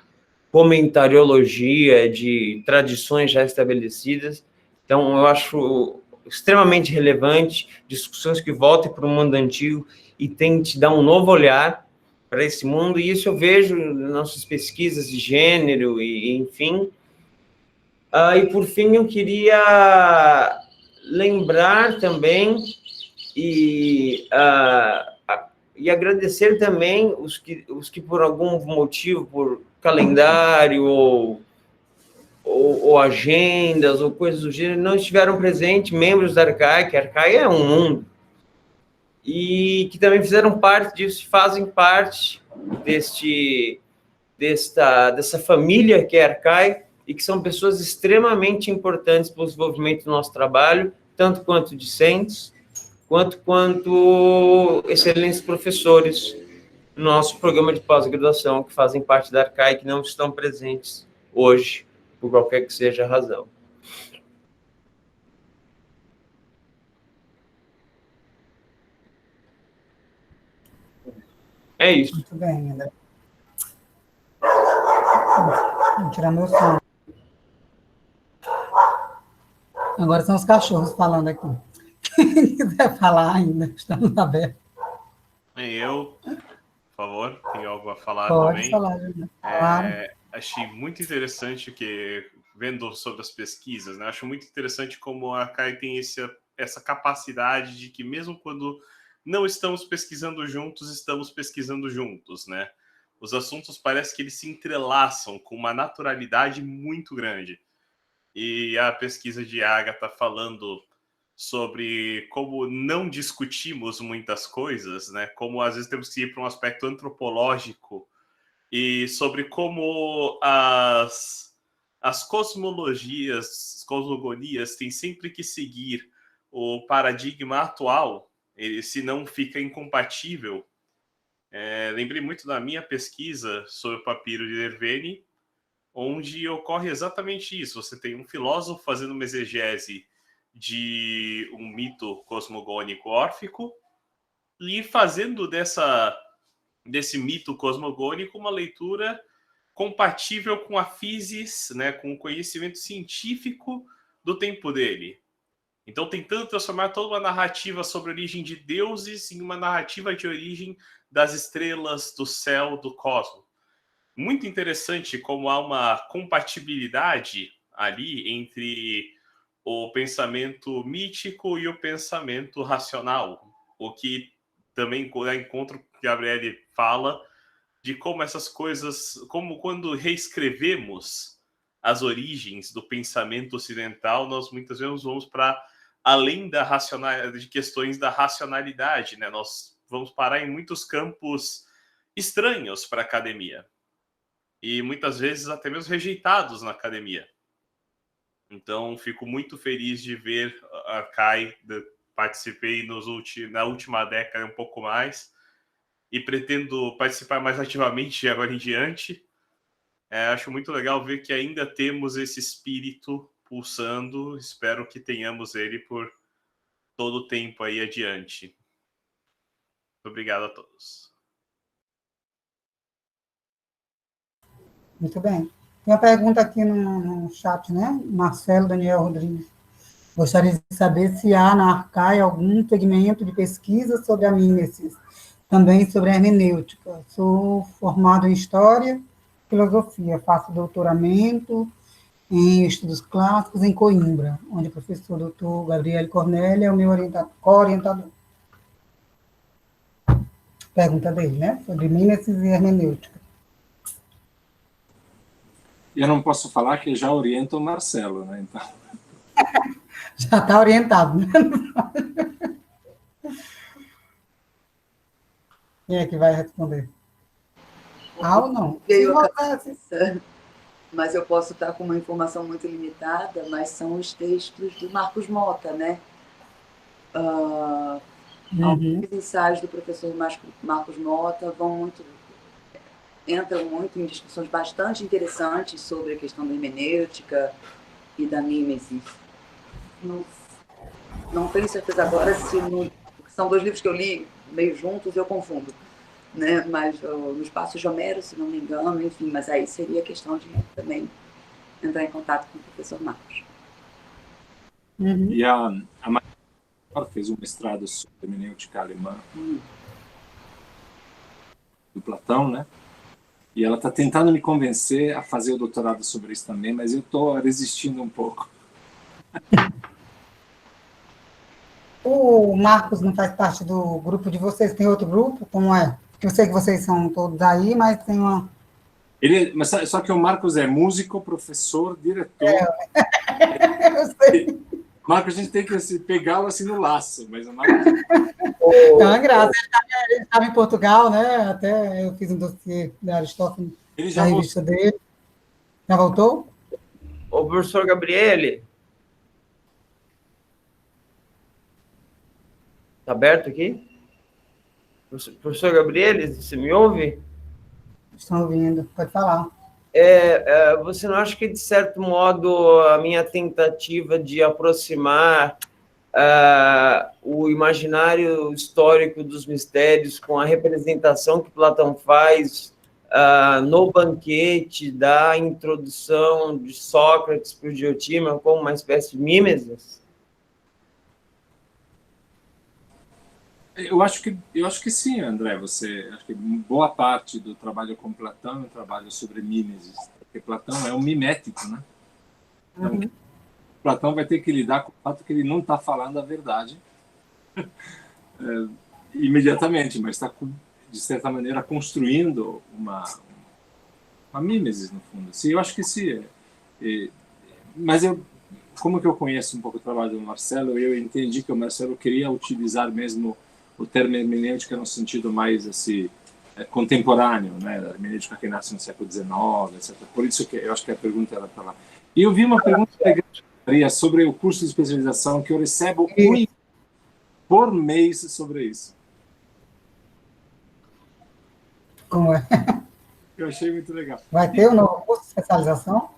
comentariologia de tradições já estabelecidas. Então, eu acho extremamente relevante discussões que voltem para o mundo antigo e tentem dar um novo olhar para esse mundo, e isso eu vejo nas nossas pesquisas de gênero, e enfim. E, por fim, eu queria lembrar também e agradecer também os que por algum motivo, por calendário ou agendas ou coisas do gênero, não estiveram presentes, membros da Arcai, que a Arcai é um mundo, e que também fizeram parte disso, fazem parte dessa família que é a Arcai, e que são pessoas extremamente importantes para o desenvolvimento do nosso trabalho, tanto quanto discentes, quanto excelentes professores no nosso programa de pós-graduação, que fazem parte da Arcai, que não estão presentes hoje, por qualquer que seja a razão. É isso. Muito bem, André. Vou tirar meu som. Agora são os cachorros falando aqui. Quem quiser falar ainda, estamos abertos. Eu, por favor, tem algo a falar Pode também? falar, Juliana. Claro. Achei muito interessante vendo sobre as pesquisas, né? Acho muito interessante como a Arcai tem essa capacidade de que mesmo quando não estamos pesquisando juntos, né? Os assuntos parece que eles se entrelaçam com uma naturalidade muito grande. E a pesquisa de Agatha falando sobre como não discutimos muitas coisas, né? Como às vezes temos que ir para um aspecto antropológico e sobre como as cosmogonias têm sempre que seguir o paradigma atual, senão fica incompatível. Lembrei muito da minha pesquisa sobre o papiro de Derveni, onde ocorre exatamente isso. Você tem um filósofo fazendo uma exegese de um mito cosmogônico órfico e fazendo desse mito cosmogônico uma leitura compatível com a physis, né, com o conhecimento científico do tempo dele. Então, tentando transformar toda uma narrativa sobre a origem de deuses em uma narrativa de origem das estrelas, do céu, do cosmos. Muito interessante como há uma compatibilidade ali entre o pensamento mítico e o pensamento racional, o que também encontra o que Gabriele fala de como essas coisas, como quando reescrevemos as origens do pensamento ocidental, nós muitas vezes vamos para além de questões da racionalidade, né? Nós vamos parar em muitos campos estranhos para a academia e muitas vezes até mesmo rejeitados na academia. Então, fico muito feliz de ver a CAI, participei na última década um pouco mais e pretendo participar mais ativamente de agora em diante. Acho muito legal ver que ainda temos esse espírito pulsando. Espero que tenhamos ele por todo o tempo aí adiante. Muito obrigado a todos. Muito bem. Tem uma pergunta aqui no chat, né? Marcelo Daniel Rodrigues. Gostaria de saber se há na Arcai algum segmento de pesquisa sobre a mímesis, também sobre a hermenêutica. Sou formado em História e Filosofia, faço doutoramento em Estudos Clássicos em Coimbra, onde o professor Dr. Gabriele Cornélio é o meu co-orientador. Pergunta dele, né? Sobre mímesis e hermenêutica. Eu não posso falar que já oriento o Marcelo, né? Então... Já está orientado, né? Quem é que vai responder? Ou não? Veio a cabeça, mas eu posso estar com uma informação muito limitada, mas são os textos do Marcos Mota, né? Alguns ensaios do professor Marcos Mota entram muito em discussões bastante interessantes sobre a questão da hermenêutica e da mímesis. Não tenho certeza agora porque são dois livros que eu li meio juntos, eu confundo, né? Mas nos Passos de Homero, se não me engano, enfim, mas aí seria questão de também entrar em contato com o professor Marcos. E a Maria fez um mestrado sobre hermenêutica alemã do Platão, né? E ela está tentando me convencer a fazer o doutorado sobre isso também, mas eu estou resistindo um pouco. O Marcos não faz parte do grupo de vocês? Tem outro grupo? Como é? Eu sei que vocês são todos aí, mas tem uma... Mas só que o Marcos é músico, professor, diretor. Eu sei. Marcos, a gente tem que pegá-lo assim no laço, mas o Marcos... Então, é graça. Ele estava em Portugal, né? Até eu fiz um dossiê da Aristófanes, da revista dele. Já voltou? O professor Gabriele. Está aberto aqui? Professor Gabriele, você me ouve? Estão ouvindo, pode falar. Você não acha que, de certo modo, a minha tentativa de aproximar o imaginário histórico dos mistérios com a representação que Platão faz no banquete da introdução de Sócrates para o Diotima como uma espécie de mímesis? Eu acho que sim, André. Acho que boa parte do trabalho com Platão é um trabalho sobre mímesis, porque Platão é um mimético, né? Então, Platão vai ter que lidar com o fato que ele não está falando a verdade imediatamente, mas está, de certa maneira, construindo uma mímesis, no fundo. Sim, eu acho que sim. Mas como que eu conheço um pouco o trabalho do Marcelo, eu entendi que o Marcelo queria utilizar mesmo o termo hermenêutica no sentido mais assim, contemporâneo, né? A hermenêutica que nasce no século XIX, etc. Por isso que eu acho que a pergunta era para lá. E eu vi uma pergunta sobre o curso de especialização que eu recebo por mês sobre isso. Como é? Eu achei muito legal. Vai ter um novo curso de especialização?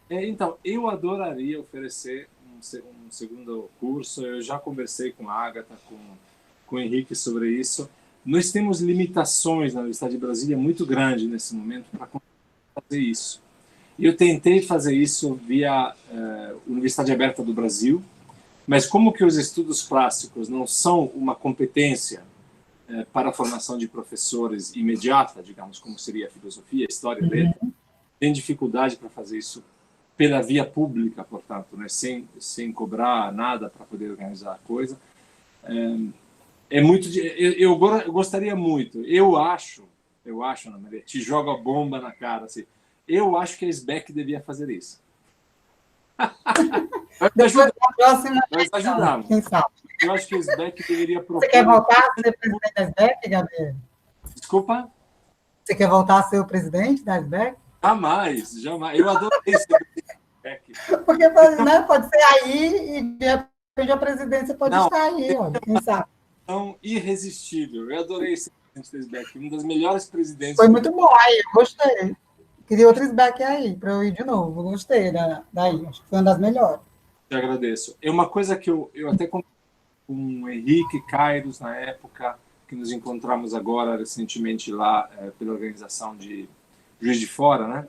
Então, eu adoraria oferecer um segundo curso. Eu já conversei com a Agatha, com o Henrique sobre isso. Nós temos limitações na Universidade de Brasília muito grandes nesse momento para fazer isso. E eu tentei fazer isso via Universidade Aberta do Brasil, mas como que os estudos clássicos não são uma competência para a formação de professores imediata, digamos, como seria a filosofia, a história, letra, tem dificuldade para fazer isso pela via pública, portanto, né, sem cobrar nada para poder organizar a coisa. Eu gostaria muito, eu acho, Ana Maria, te jogo a bomba na cara, assim, eu acho que a SBEC devia fazer isso. Nós ajudamos. Quem sabe? Eu acho que a SBEC deveria propor... Você quer voltar a ser presidente da SBEC, Gabriel? Desculpa? Você quer voltar a ser o presidente da SBEC? Jamais. Eu adorei ser SBEC. Porque né, pode ser aí e de repente a presidência pode estar aí, olha, quem sabe? Irresistível. Eu adorei ser presidente da SBEC. Uma das melhores presidentes... Foi muito bom aí, eu gostei. Queria outro SBEC aí, para eu ir de novo. Eu gostei daí, acho que foi uma das melhores. Te agradeço. É uma coisa que eu até com o Henrique Kairos, na época, que nos encontramos agora recentemente lá pela organização de Juiz de Fora, né?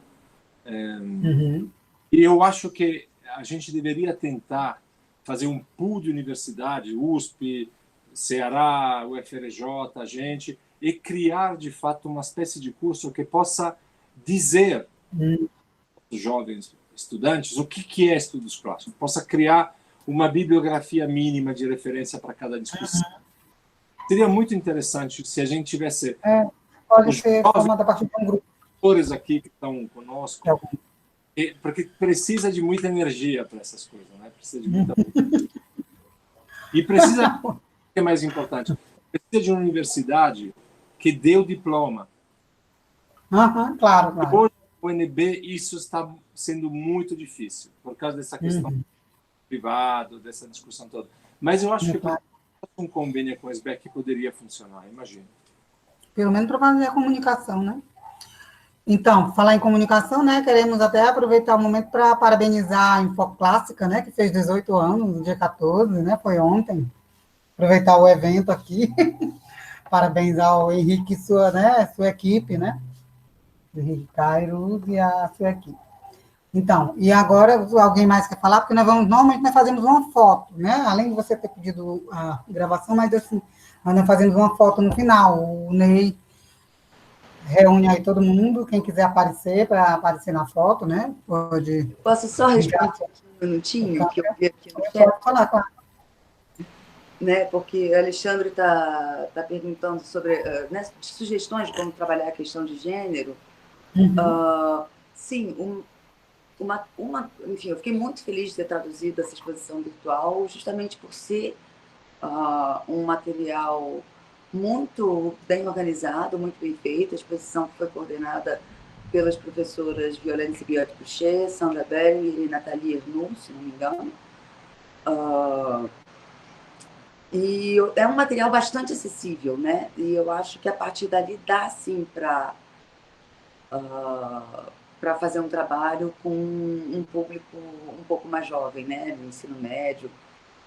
E eu acho que a gente deveria tentar fazer um pool de universidade, USP, Ceará, UFRJ, a gente, e criar, de fato, uma espécie de curso que possa dizer aos jovens estudantes o que é estudos clássicos, possa criar uma bibliografia mínima de referência para cada discussão. Seria muito interessante se a gente tivesse pode ser formada a partir de um grupo aqui que estão conosco, porque precisa de muita energia para essas coisas, né? Precisa de muita e precisa, o que é mais importante, precisa de uma universidade que dê o diploma. Claro. Hoje, no UNB, isso está sendo muito difícil, por causa dessa questão privada, dessa discussão toda. Mas eu acho que um convênio com a SBEC poderia funcionar, imagino. Pelo menos para fazer a comunicação, né? Então, falar em comunicação, né? Queremos até aproveitar o momento para parabenizar a Info Clássica, né? Que fez 18 anos, no dia 14, né? Foi ontem. Aproveitar o evento aqui. Parabenizar o Henrique e sua equipe, né? Henrique Kairos e a sua equipe. Então, e agora, alguém mais quer falar? Porque normalmente nós fazemos uma foto, né? Além de você ter pedido a gravação, mas assim, nós fazemos uma foto no final. O Ney reúne aí todo mundo, quem quiser aparecer, para aparecer na foto, né? Pode... Posso só responder um minutinho? Que eu vi aqui no chat? Pode falar, claro. Né, porque o Alexandre está perguntando sobre sugestões de como trabalhar a questão de gênero. Sim, enfim, eu fiquei muito feliz de ter traduzido essa exposição virtual, justamente por ser um material muito bem organizado, muito bem feito. A exposição foi coordenada pelas professoras Violene Sibiote-Boucher, Sandra Belli e Nathalie Ernoux, se não me engano. E é um material bastante acessível, né? E eu acho que a partir dali dá, sim, para fazer um trabalho com um público um pouco mais jovem, né? No ensino médio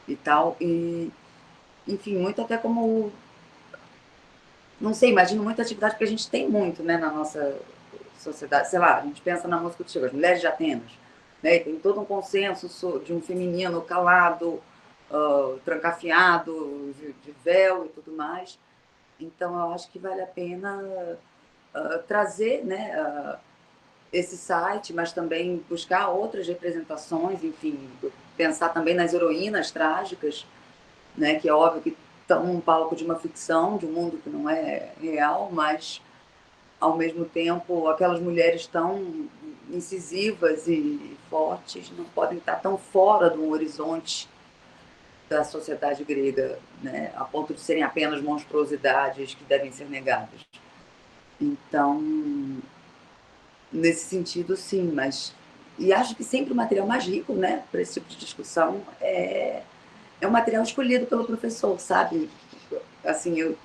e tal. E, enfim, muito até como... Não sei, imagino muita atividade, porque a gente tem muito, né, na nossa sociedade. Sei lá, a gente pensa na música do Chico, as mulheres de Atenas, né? E tem todo um consenso de um feminino calado, trancafiado, de véu e tudo mais. Então, eu acho que vale a pena trazer, né, esse site, mas também buscar outras representações, enfim, pensar também nas heroínas trágicas, né, que é óbvio que estão num palco de uma ficção, de um mundo que não é real, mas, ao mesmo tempo, aquelas mulheres tão incisivas e fortes não podem estar tão fora do horizonte da sociedade grega, né, a ponto de serem apenas monstruosidades que devem ser negadas. Então, nesse sentido, sim, mas... E acho que sempre o material mais rico, né, para esse tipo de discussão é o material escolhido pelo professor, sabe? Assim,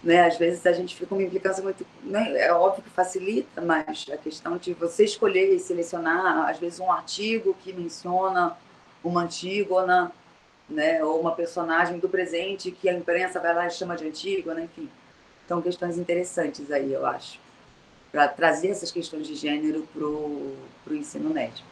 né? Às vezes a gente fica com uma implicância muito... Né? É óbvio que facilita, mas a questão de você escolher e selecionar, às vezes, um artigo que menciona uma Antígona, né? Ou uma personagem do presente que a imprensa vai lá e chama de Antígona, enfim. Então, questões interessantes aí, eu acho, para trazer essas questões de gênero para o ensino médio.